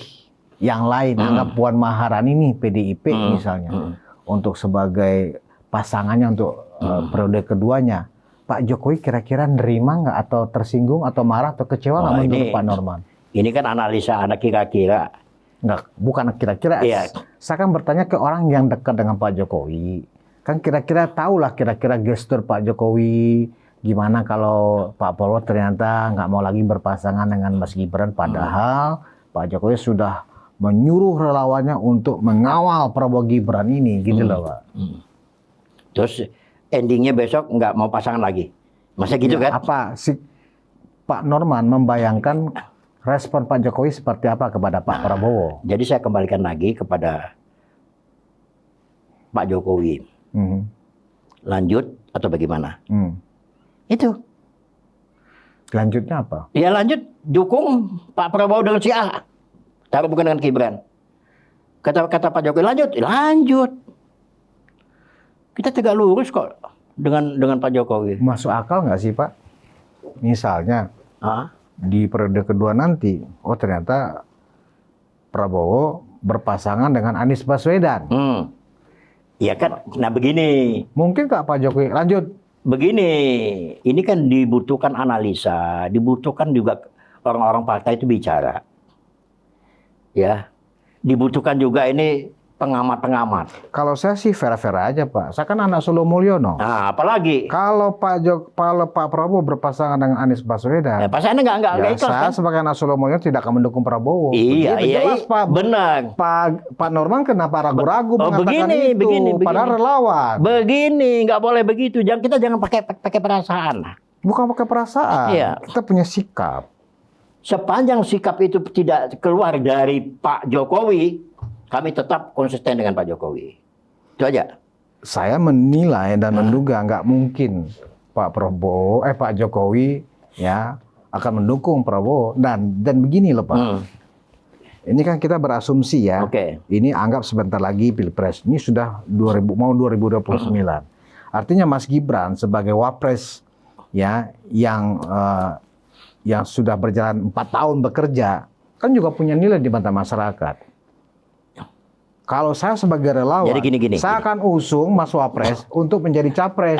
yang lain, anggap Puan Maharani nih PDIP misalnya untuk sebagai pasangannya untuk periode keduanya, Pak Jokowi kira-kira nerima nggak atau tersinggung atau marah atau kecewa nggak menurut Pak Norman? Ini kan analisa anak kira-kira. Nggak, bukan kira-kira. Iya. Saya kan bertanya ke orang yang dekat dengan Pak Jokowi. Kan kira-kira tahulah kira-kira gestur Pak Jokowi. Gimana kalau Pak Prabowo ternyata nggak mau lagi berpasangan dengan Mas Gibran, padahal Pak Jokowi sudah menyuruh relawannya untuk mengawal Prabowo Gibran ini, gitu loh Pak. Terus endingnya besok nggak mau pasangan lagi, masa gitu kan? Apa si Pak Norman membayangkan respon Pak Jokowi seperti apa kepada Pak Prabowo? Jadi saya kembalikan lagi kepada Pak Jokowi, lanjut atau bagaimana? Itu. Lanjutnya apa? Ya lanjut, dukung Pak Prabowo dengan si A. Tapi bukan dengan Gibran. Kata Pak Jokowi, lanjut. Kita tegak lurus kok dengan Pak Jokowi. Masuk akal nggak sih Pak? Misalnya di periode kedua nanti, oh ternyata Prabowo berpasangan dengan Anies Baswedan. Iya kan, nah begini. Mungkin nggak Pak Jokowi lanjut? Begini, ini kan dibutuhkan analisa, dibutuhkan juga orang-orang partai itu bicara. Ya, dibutuhkan juga ini pengamat-pengamat. Kalau saya sih fair-fair aja Pak. Saya kan anak Solo Mulyono. Nah, apalagi Kalau Pak Prabowo berpasangan dengan Anies Baswedan, Pak Anies nggak ya, ikhlas saya kan? sebagai anak Solo Mulyono tidak akan mendukung Prabowo. Iya, Begitu, iya, jelas, Pak. benar. Pak Norman kenapa ragu-ragu mengatakan begini, itu? begini. Padahal relawan. Begini, nggak boleh begitu. Kita jangan pakai perasaan. Bukan pakai perasaan. Iya. Kita punya sikap. Sepanjang sikap itu tidak keluar dari Pak Jokowi, kami tetap konsisten dengan Pak Jokowi. Itu aja. Saya menilai dan menduga nggak mungkin Pak Jokowi ya akan mendukung Prabowo dan begini loh Pak. Ini kan kita berasumsi ya. Oke. Ini anggap sebentar lagi Pilpres. Ini sudah 2029. Artinya Mas Gibran sebagai wapres ya yang sudah berjalan 4 tahun bekerja kan juga punya nilai di mata masyarakat. Kalau saya sebagai relawan, Jadi gini. saya akan usung Mas Wapres untuk menjadi capres.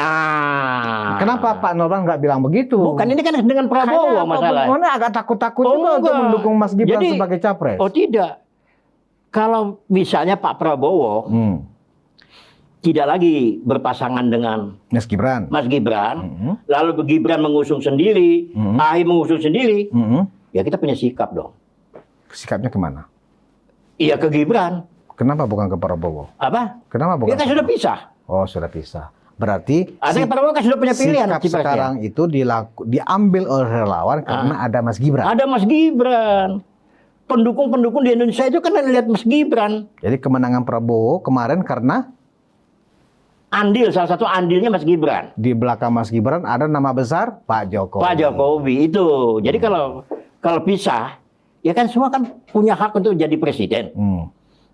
Kenapa Pak Norman nggak bilang begitu? Bukan, ini kan dengan Prabowo masalah. Mana agak takut-takut juga untuk mendukung Mas Gibran sebagai capres. Oh tidak. Kalau misalnya Pak Prabowo tidak lagi berpasangan dengan Mas Gibran, lalu Gibran mengusung sendiri, Ahy mengusung sendiri, ya kita punya sikap dong. Sikapnya kemana? Iya ke Gibran. Kenapa bukan ke Prabowo? Apa? Kenapa bukan? Ya kan sudah pisah. Oh sudah pisah. Berarti Prabowo kan sudah punya pilihan. Sikap sekarang itu diambil oleh relawan karena ada Mas Gibran. Ada Mas Gibran. Pendukung-pendukung di Indonesia itu kan lihat Mas Gibran. Jadi kemenangan Prabowo kemarin karena salah satu andilnya Mas Gibran. Di belakang Mas Gibran ada nama besar Pak Jokowi. Pak Jokowi itu. Jadi kalau pisah, ya kan semua kan punya hak untuk jadi presiden.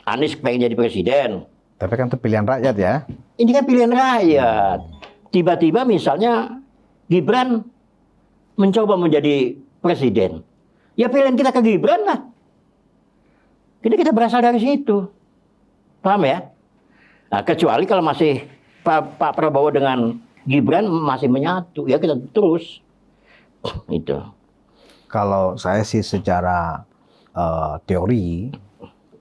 Anies pengen jadi presiden. Tapi kan itu pilihan rakyat ya. Ini kan pilihan rakyat. Tiba-tiba misalnya Gibran mencoba menjadi presiden. Ya pilihan kita ke Gibran lah. Jadi kita berasal dari situ. Paham ya? Nah, kecuali kalau masih Pak Prabowo dengan Gibran masih menyatu. Ya kita terus. Itu. Kalau saya sih secara teori,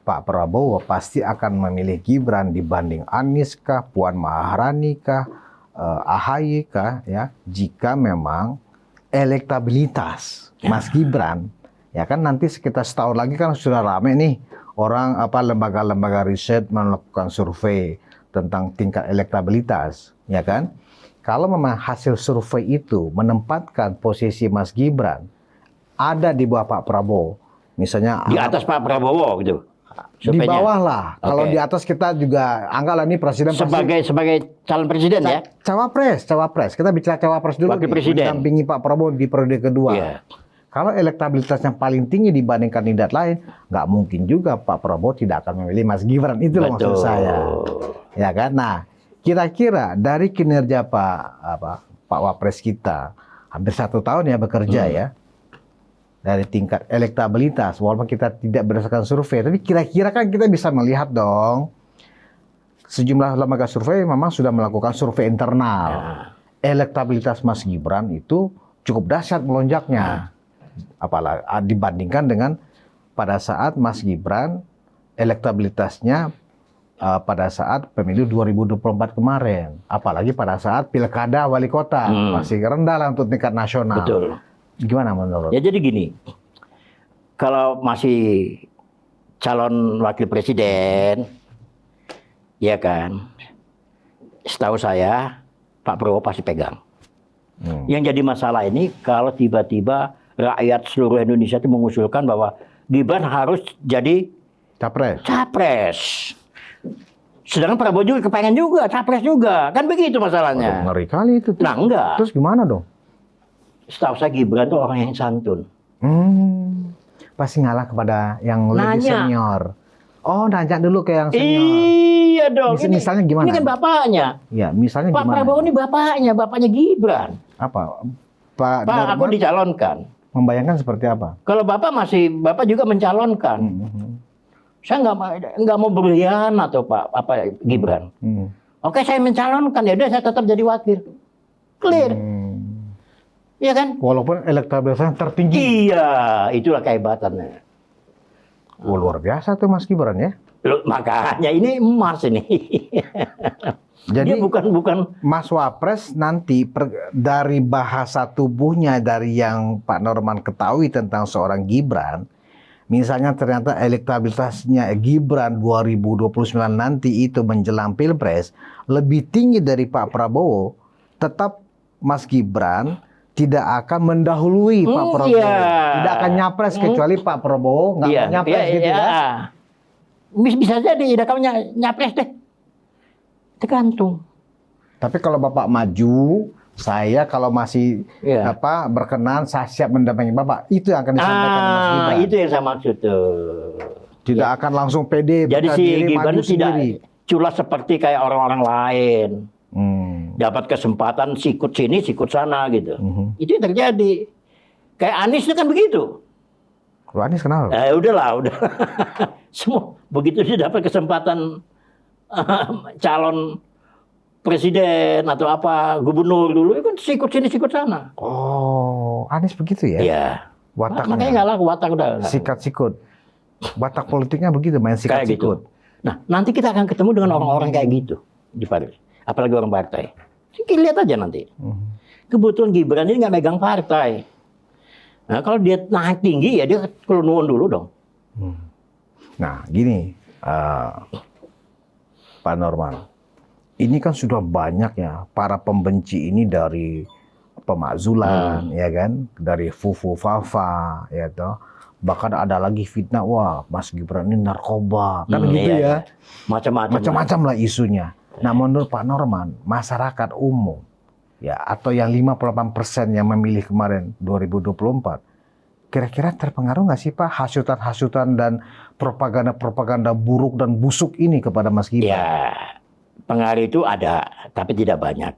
Pak Prabowo pasti akan memilih Gibran dibanding Anies kah, Puan Maharani kah, AHY kah, ya, jika memang elektabilitas Mas Gibran, ya kan nanti sekitar setahun lagi kan sudah rame nih orang lembaga-lembaga riset melakukan survei tentang tingkat elektabilitas, ya kan? Kalau memang hasil survei itu menempatkan posisi Mas Gibran ada di bawah Pak Prabowo, misalnya di atas Pak Prabowo gitu. Di bawah lah. Kalau di atas kita juga anggaplah nih presiden sebagai calon presiden ya. Cawapres. Kita bicara cawapres dulu. Wakil presiden. Mendampingi Pak Prabowo di periode kedua. Yeah. Kalau elektabilitasnya paling tinggi dibanding kandidat lain, nggak mungkin juga Pak Prabowo tidak akan memilih Mas Gibran. Itu loh maksud saya. Ya kan? Nah, kira-kira dari kinerja Pak Wapres kita hampir 1 tahun ya bekerja ya. Dari tingkat elektabilitas, walaupun kita tidak berdasarkan survei, tapi kira-kira kan kita bisa melihat dong, sejumlah lembaga survei memang sudah melakukan survei internal. Elektabilitas Mas Gibran itu cukup dahsyat melonjaknya, apalagi dibandingkan dengan pada saat Mas Gibran elektabilitasnya pada saat pemilu 2024 kemarin, apalagi pada saat pilkada wali kota masih rendah lah untuk tingkat nasional. Betul. Gimana menurut? Ya jadi gini, kalau masih calon wakil presiden, ya kan, setahu saya Pak Prabowo pasti pegang. Yang jadi masalah ini kalau tiba-tiba rakyat seluruh Indonesia itu mengusulkan bahwa Gibran harus jadi capres. Sedangkan Prabowo juga kepengen juga, capres juga. Kan begitu masalahnya. Ngeri kali itu. Nah enggak. Terus gimana dong? Setahu saya Gibran tuh orang yang santun. Pasti ngalah kepada yang lebih senior. Oh, nanya dulu ke yang senior. Iya dong. Misalnya gimana? Ini kan bapaknya. Ya, misalnya Pak gimana? Pak Prabowo ini bapaknya Gibran. Apa? Pak, aku dicalonkan. Membayangkan seperti apa? Kalau bapak juga mencalonkan. Saya nggak mau berkhianat atau Gibran. Oke, saya mencalonkan, ya udah saya tetap jadi wakil. Clear. Iya kan? Walaupun elektabilitasnya tertinggi. Iya, itulah kehebatannya. Luar biasa tuh Mas Gibran ya. Loh, makanya ini emas ini. Jadi dia bukan Mas Wapres nanti dari bahasa tubuhnya, dari yang Pak Norman ketahui tentang seorang Gibran, misalnya ternyata elektabilitasnya Gibran 2029 nanti itu menjelang Pilpres lebih tinggi dari Pak Prabowo, tetap Mas Gibran tidak akan mendahului Pak Prabowo. Iya. Tidak akan nyapres kecuali Pak Prabowo nggak mau nyapres gitu ya. Bisa jadi tidak akan nyapres deh. Tergantung. Tapi kalau Bapak maju, saya kalau masih berkenan, saya siap mendampingi Bapak. Itu yang akan disampaikan Mas Gibran. Itu yang saya maksud tuh. Tidak akan langsung pede. Jadi si Gibran itu tidak sendiri. culas seperti kayak orang-orang lain. Dapat kesempatan sikut sini, sikut sana gitu. Itu yang terjadi. Kayak Anies itu kan begitu. Kalau Anies kenapa? Udahlah. Semua begitu dia dapat kesempatan calon presiden atau apa gubernur dulu itu kan sikut sini sikut sana. Oh, Anies begitu ya? Iya. Makanya nggak laku watak udah. Sikat sikut. Watak politiknya begitu, main sikat sikut. Gitu. Nah, nanti kita akan ketemu dengan orang-orang kayak gitu di Paris. Apalagi orang partai. Kita lihat aja nanti. Kebetulan Gibran ini nggak megang partai. Nah, kalau dia naik tinggi ya dia kelunuan dulu dong. Nah, gini. Pak Norman, ini kan sudah banyak ya para pembenci ini dari pemakzulan, ya kan, dari Fufu Fafa, ya toh. Bahkan ada lagi fitnah, wah Mas Gibran ini narkoba, kan gitu ya. Macam-macam lah isunya. Nah, menurut Pak Norman, masyarakat umum, ya atau yang 58% yang memilih kemarin 2024, kira-kira terpengaruh nggak sih Pak hasutan-hasutan dan propaganda-propaganda buruk dan busuk ini kepada Mas Gibran? Ya, pengaruh itu ada, tapi tidak banyak.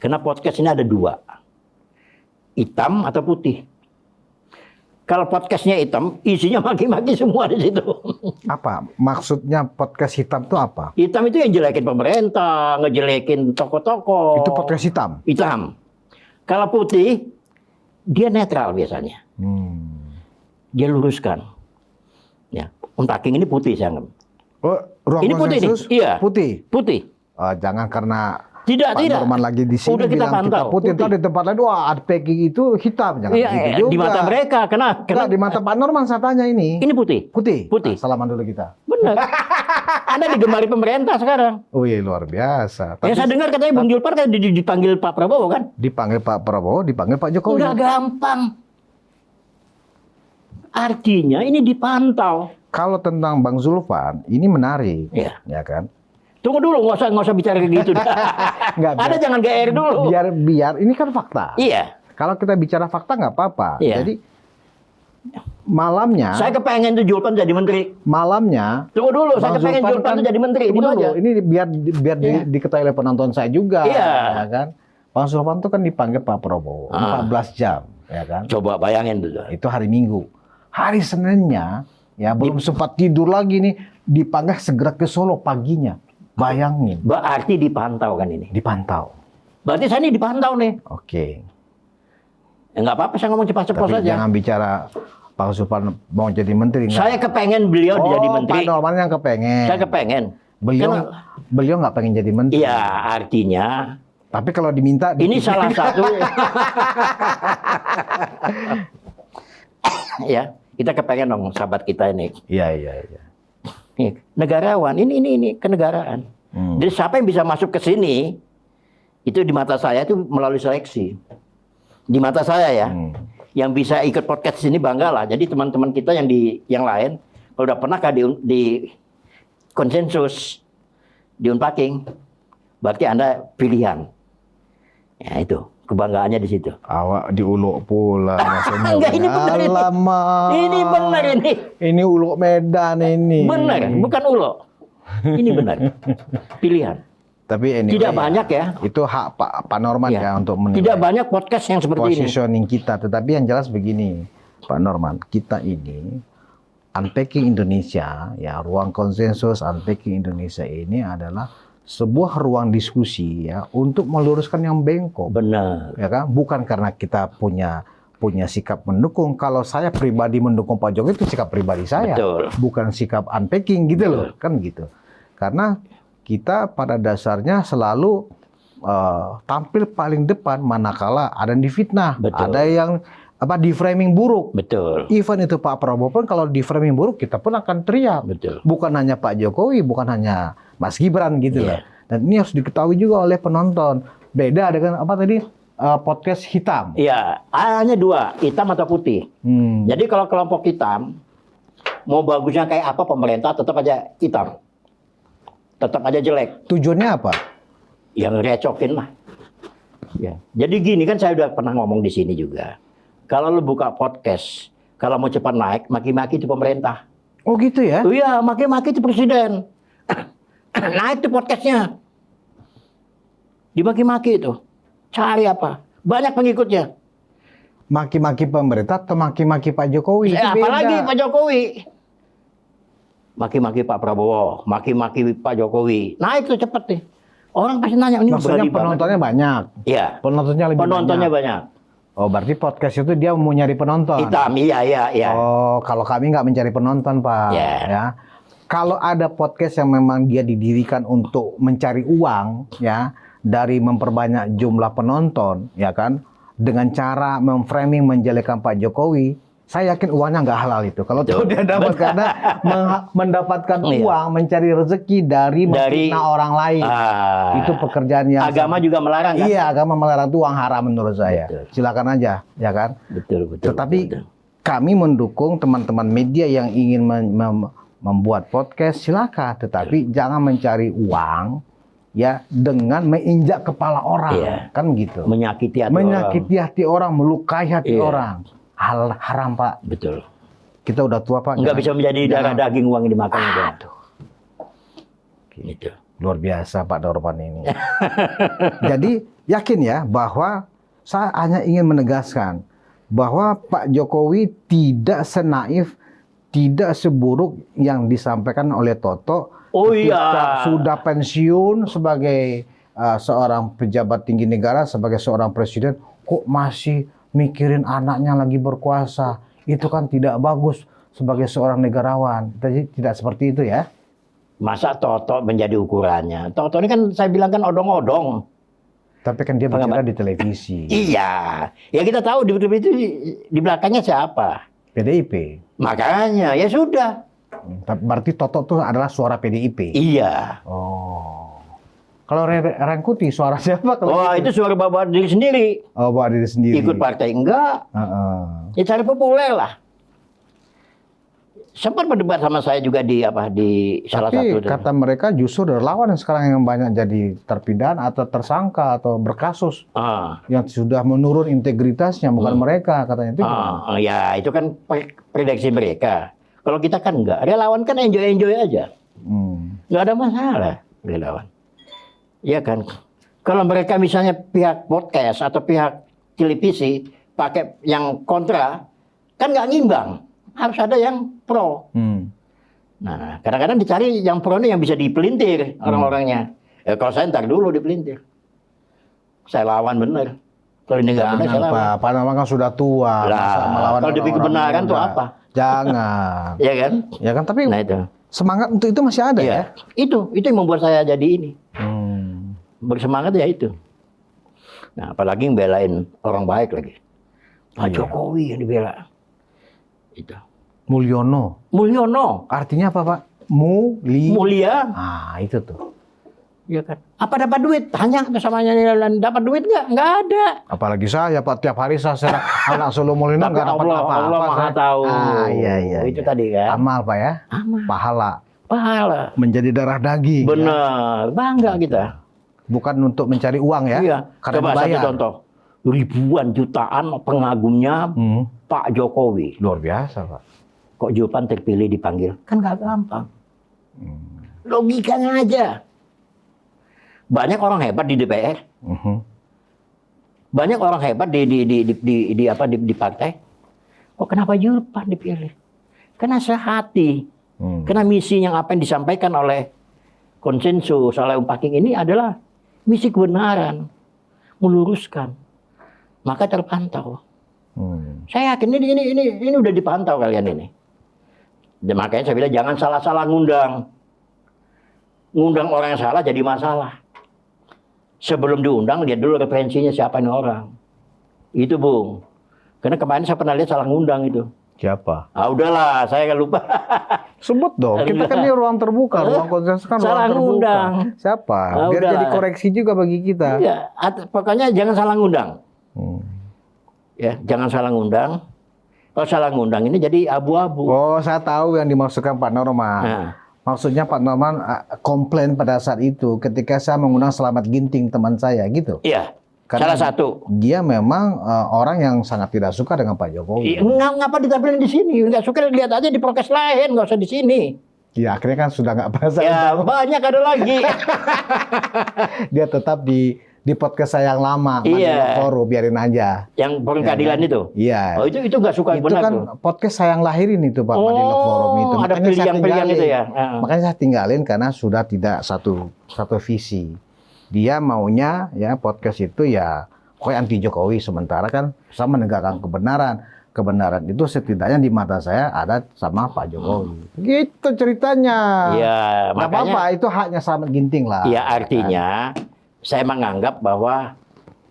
Karena podcast ini ada dua, hitam atau putih. Kalau podcastnya hitam, isinya maki-maki semua di situ. Apa maksudnya podcast hitam itu apa? Hitam itu yang jelekin pemerintah, ngejelekin tokoh-tokoh. Itu podcast hitam? Hitam. Kalau putih, dia netral biasanya. Dia luruskan. Ya, Taking ini putih saya anggap. Oh, ruang ini putih nih. Iya. Putih. Putih. Jangan karena tidak. Norman lagi di sini udah kita bilang pantau. Kita putih. Ntar di tempat lain, wah Taking itu hitam. Jangan gitu juga. Di mata mereka. Kenapa? Di mata Pak Norman saya tanya ini. Ini putih. Putih. Putih. Salaman dulu kita. Benar. Anda digemari pemerintah sekarang. Oh iya, luar biasa. Yang saya dengar katanya Bung Julpar kan dipanggil Pak Prabowo kan? Dipanggil Pak Prabowo, dipanggil Pak Jokowi. Udah gampang. Artinya ini dipantau. Kalau tentang Bang Zulfan, ini menarik, ya kan? Tunggu dulu, nggak usah bicara kayak gitu. Ada jangan GR dulu. Biar ini kan fakta. Iya. Kalau kita bicara fakta nggak apa-apa. Iya. Jadi malamnya. Saya kepengen tuh Julpan jadi menteri. Malamnya. Tunggu dulu, saya kepengen Julpan tuh jadi menteri. Tunggu dulu, ini biar diketahui oleh penonton saya juga. Iya. Ya kan? Bang Zulfan tuh kan dipanggil Pak Prabowo 14 jam, ya kan? Coba bayangin dulu. Itu hari Minggu. Hari Seninnya, ya belum sempat tidur lagi nih, dipanggil segera ke Solo paginya. Bayangin. Berarti dipantau kan ini? Dipantau. Berarti saya ini dipantau nih. Oke. Ya nggak apa-apa, saya ngomong cepat-cepat saja. Jangan bicara Pak Zulfan mau jadi menteri. Saya kepengen beliau jadi menteri. Pak Norman yang kepengen. Saya kepengen. Beliau nggak pengen jadi menteri. Iya, artinya. Tapi kalau diminta. Ini salah satu. Ya, kita kepengen dong sahabat kita ini. Iya. Negarawan, ini kenegaraan. Jadi siapa yang bisa masuk ke sini, itu di mata saya itu melalui seleksi. Di mata saya ya, yang bisa ikut podcast sini banggalah. Jadi teman-teman kita yang lain, kalau udah pernah di konsensus, di Unpacking, berarti Anda pilihan. Ya itu. Kebanggaannya di situ. Awak diuluk pula. Enggak, ini benar ini. Ini benar ini. Ini uluk Medan ini. Benar, bukan uluk. Ini benar. Pilihan. Tapi anyway, tidak banyak ya. Itu hak Pak Norman ya untuk menilai. Tidak banyak podcast yang seperti ini. Positioning kita. Tetapi yang jelas begini, Pak Norman, kita ini Unpacking Indonesia, ya ruang konsensus Unpacking Indonesia ini adalah sebuah ruang diskusi ya untuk meluruskan yang bengkok. Benar. Ya kan? Bukan karena kita punya punya sikap mendukung. Kalau saya pribadi mendukung Pak Jokowi itu sikap pribadi saya, Betul. bukan sikap unpacking gitu loh, kan gitu. Karena kita pada dasarnya selalu tampil paling depan manakala ada yang difitnah, Betul. ada yang di framing buruk. Betul. Even itu Pak Prabowo pun kalau di framing buruk kita pun akan teriak. Betul. Bukan hanya Pak Jokowi, bukan hanya Mas Gibran gitu loh. Dan ini harus diketahui juga oleh penonton. Beda dengan podcast hitam. Iya, hanya dua, hitam atau putih. Jadi kalau kelompok hitam mau bagusnya kayak apa pemerintah tetap aja hitam. Tetap aja jelek. Tujuannya apa? Yang recokin lah. Ya. Jadi gini kan saya udah pernah ngomong di sini juga. Kalau lu buka podcast, kalau mau cepat naik, maki-maki itu pemerintah. Oh gitu ya? Oh iya, maki-maki itu presiden. Naik tuh podcastnya. Dimaki-maki itu. Cari apa? Banyak pengikutnya. Maki-maki pemerintah atau maki-maki Pak Jokowi? Itu Apalagi beda. Pak Jokowi. Maki-maki Pak Prabowo, maki-maki Pak Jokowi. Naik tuh cepet nih. Orang pasti nanya, ini Maksudnya berani penontonnya banyak? Iya. Penontonnya lebih Penontonnya banyak? banyak. Oh berarti podcast itu dia mau nyari penonton? Hitam, iya. Oh kalau kami nggak mencari penonton Pak. Iya. Ya. Kalau ada podcast yang memang dia didirikan untuk mencari uang, ya, dari memperbanyak jumlah penonton, ya kan, dengan cara memframing menjelekkan Pak Jokowi, saya yakin uangnya nggak halal itu. Kalau tahu dia dapat karena mendapatkan uang, mencari rezeki dari memfitnah orang lain. Itu pekerjaan yang agama juga melarang kan? Iya, agama melarang itu uang haram menurut saya. Betul. Silakan aja, ya kan? Betul. Tetapi betul. kami mendukung teman-teman media yang ingin membuat podcast, silakan. Tetapi jangan mencari uang ya dengan menginjak kepala orang, kan gitu. Menyakiti hati orang, melukai hati orang. Hal haram Pak. Betul. Kita udah tua Pak. Nggak bisa menjadi darah daging uang yang dimakan. Aduh. Gitu. Luar biasa Pak Dorpan ini. Jadi yakin ya bahwa saya hanya ingin menegaskan bahwa Pak Jokowi tidak senaif, tidak seburuk yang disampaikan oleh Toto. Oh ketika sudah pensiun sebagai seorang pejabat tinggi negara, sebagai seorang presiden, kok masih mikirin anaknya lagi berkuasa. Itu kan tidak bagus sebagai seorang negarawan. Jadi tidak seperti itu ya. Masa Toto menjadi ukurannya? Toto ini kan saya bilang kan odong-odong. Tapi kan dia bicara di televisi. Iya. Ya kita tahu di belakangnya siapa. PDIP. Makanya ya sudah. Berarti Toto itu adalah suara PDIP. Iya. Oh. Kalau Rangkuti suara siapa? Oh itu suara bawa diri sendiri. Oh bawa diri sendiri. Ikut partai enggak. Ya cari populer lah. Sempat berdebat sama saya juga di salah satu. Tapi kata mereka justru relawan yang sekarang yang banyak jadi terpidana atau tersangka atau berkasus. Yang sudah menurun integritasnya, bukan mereka katanya itu. Ya itu kan prediksi mereka. Kalau kita kan enggak. Relawan kan enjoy aja. Enggak ada masalah relawan. Iya kan. Kalau mereka misalnya pihak podcast atau pihak televisi pakai yang kontra, kan nggak ngimbang. Harus ada yang pro. Nah, kadang-kadang dicari yang pro ini yang bisa dipelintir orang-orangnya. Ya, kalau saya ntar dulu dipelintir. Saya lawan bener. Kalau ini nggak benar, saya lawan. Pak Nama kan sudah tua. Lah, kalau demi kebenaran tuh apa? Jangan. Iya kan? Ya kan, tapi nah, itu. Semangat untuk itu masih ada ya? Itu yang membuat saya jadi ini. Bersemangat ya itu. Nah, apalagi yang belain orang baik lagi. Pak Jokowi yang dibela. Itu. Mulyono. Artinya apa Pak? Mulia. Itu tuh. Iya kan. Apa dapat duit? Tanya samanya dapat duit nggak? Nggak ada. Apalagi saya Pak, tiap hari saya anak Solo Mulyono nggak dapat apa-apa. Allah Maha tahu. Iya. Itu tadi kan. Amal Pak ya. Amal. Pahala. Menjadi darah daging. Benar. Bangga kita. Bukan untuk mencari uang ya. Iya. Karena coba dibayar. satu contoh. Ribuan jutaan pengagumnya Pak Jokowi. Luar biasa Pak. Kok Julpan terpilih dipanggil? Kan nggak gampang. Logikanya aja. Banyak orang hebat di DPR. Banyak orang hebat di partai. Kok kenapa Julpan dipilih? Karena sehati. Karena misi yang apa yang disampaikan oleh konsensus oleh Umpaking ini adalah misi kebenaran, meluruskan. Maka terpantau. Saya yakin ini udah dipantau kalian ini. Dan makanya saya bilang jangan salah-salah ngundang. Ngundang orang yang salah jadi masalah. Sebelum diundang lihat dulu referensinya siapa ini orang. Itu Bung. Karena kemarin saya pernah lihat salah ngundang itu. Siapa? Ah udahlah, saya kan lupa. Sebut dong. Kita kan ini ruang terbuka, ruang konsensus kan salah ruang terbuka. ngundang. Siapa? Ah, Biar udahlah. jadi koreksi juga bagi kita. Iya, pokoknya jangan salah ngundang. Ya, jangan salah ngundang. Kalau salah ngundang ini jadi abu-abu. Oh, saya tahu yang dimaksudkan Pak Norman. Nah. Maksudnya Pak Norman komplain pada saat itu ketika saya mengundang Slamet Ginting teman saya gitu. Iya. Karena Salah satu. Dia memang orang yang sangat tidak suka dengan Pak Jokowi. Ngapa ditampilin di sini? Nggak suka lihat aja di podcast lain, nggak usah di sini. Ya akhirnya kan sudah nggak pernah saya Ya undang. banyak ada lagi. Dia tetap di podcast saya yang lama, Iya. Forum, biarin aja. Yang forum keadilan itu. Iya. Oh itu nggak suka Itu benar kan tuh. podcast saya yang lahirin itu Pak, Madinah Forum itu. ada Makanya saya pilihan itu ya. Makanya saya tinggalin karena sudah tidak satu visi. Dia maunya ya podcast itu ya pokoknya anti Jokowi, sementara kan saya menegakkan kebenaran. Kebenaran itu setidaknya di mata saya ada sama Pak Jokowi. Gitu ceritanya. Iya, Nggak makanya. apa-apa, itu haknya Slamet Ginting lah. Iya artinya saya menganggap bahwa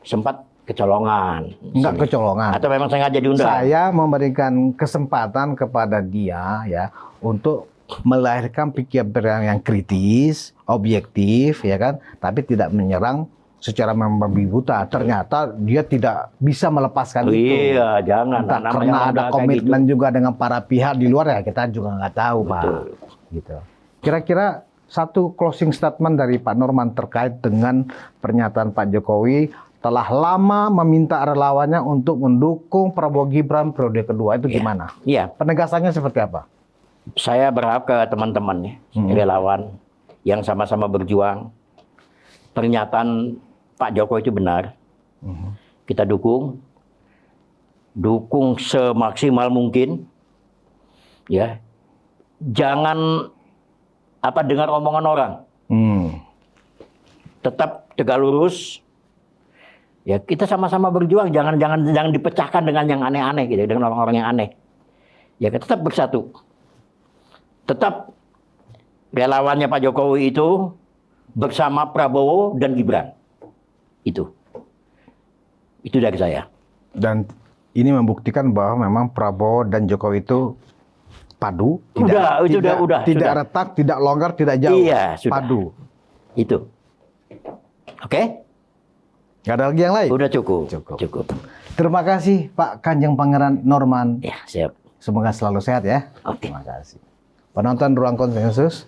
sempat kecolongan. Enggak kecolongan. Atau memang sengaja diundang. Saya memberikan kesempatan kepada dia ya untuk melahirkan pikiran yang kritis, objektif ya kan, tapi tidak menyerang secara membabi buta. Ternyata dia tidak bisa melepaskan itu. Iya, jangan. Entah Namanya karena orang ada udah kayak komitmen juga dengan para pihak di luar ya kita juga nggak tahu Pak. Gitu. Kira-kira satu closing statement dari Pak Norman terkait dengan pernyataan Pak Jokowi telah lama meminta relawannya untuk mendukung Prabowo Gibran periode kedua itu gimana? Iya, Penegasannya seperti apa? saya berharap ke teman-teman relawan yang sama-sama berjuang. Pernyataan Pak Jokowi itu benar. Kita dukung semaksimal mungkin. Ya, jangan dengar omongan orang. Tetap tegak lurus. Ya, kita sama-sama berjuang. Jangan dipecahkan dengan yang aneh-aneh gitu, dengan orang-orang yang aneh. Ya, kita tetap bersatu. Tetap relawannya Pak Jokowi itu bersama Prabowo dan Gibran. Itu dari saya. Dan ini membuktikan bahwa memang Prabowo dan Jokowi itu padu, Udah. tidak retak, tidak longgar, tidak jauh. Iya, sudah. Padu. Itu. Oke? Gak ada lagi yang lain? Udah cukup. Terima kasih Pak Kanjeng Pangeran Norman. Ya, siap. Semoga selalu sehat ya. Oke. Terima kasih. Penonton Ruang Konsensus,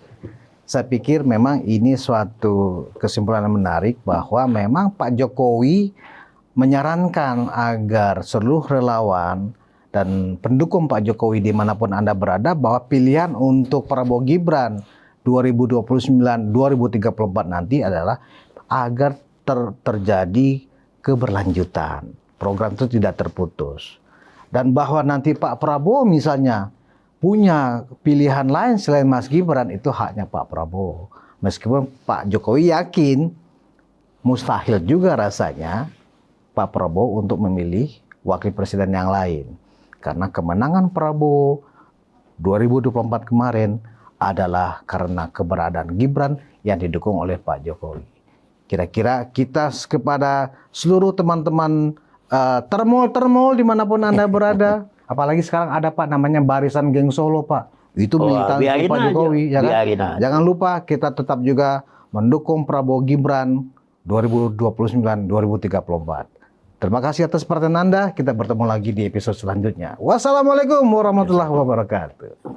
saya pikir memang ini suatu kesimpulan yang menarik bahwa memang Pak Jokowi menyarankan agar seluruh relawan dan pendukung Pak Jokowi dimanapun Anda berada bahwa pilihan untuk Prabowo Gibran 2029-2034 nanti adalah agar terjadi keberlanjutan. Program itu tidak terputus. Dan bahwa nanti Pak Prabowo misalnya punya pilihan lain selain Mas Gibran, itu haknya Pak Prabowo. Meskipun Pak Jokowi yakin mustahil juga rasanya Pak Prabowo untuk memilih wakil presiden yang lain. Karena kemenangan Prabowo 2024 kemarin adalah karena keberadaan Gibran yang didukung oleh Pak Jokowi. Kira-kira kita kepada seluruh teman-teman termol dimanapun Anda berada, apalagi sekarang ada Pak namanya Barisan Geng Solo Pak. Itu militansi Pak Jokowi. Ya kan? Jangan lupa kita tetap juga mendukung Prabowo Gibran 2029-2034. Terima kasih atas perhatian Anda. Kita bertemu lagi di episode selanjutnya. Wassalamualaikum warahmatullahi wabarakatuh.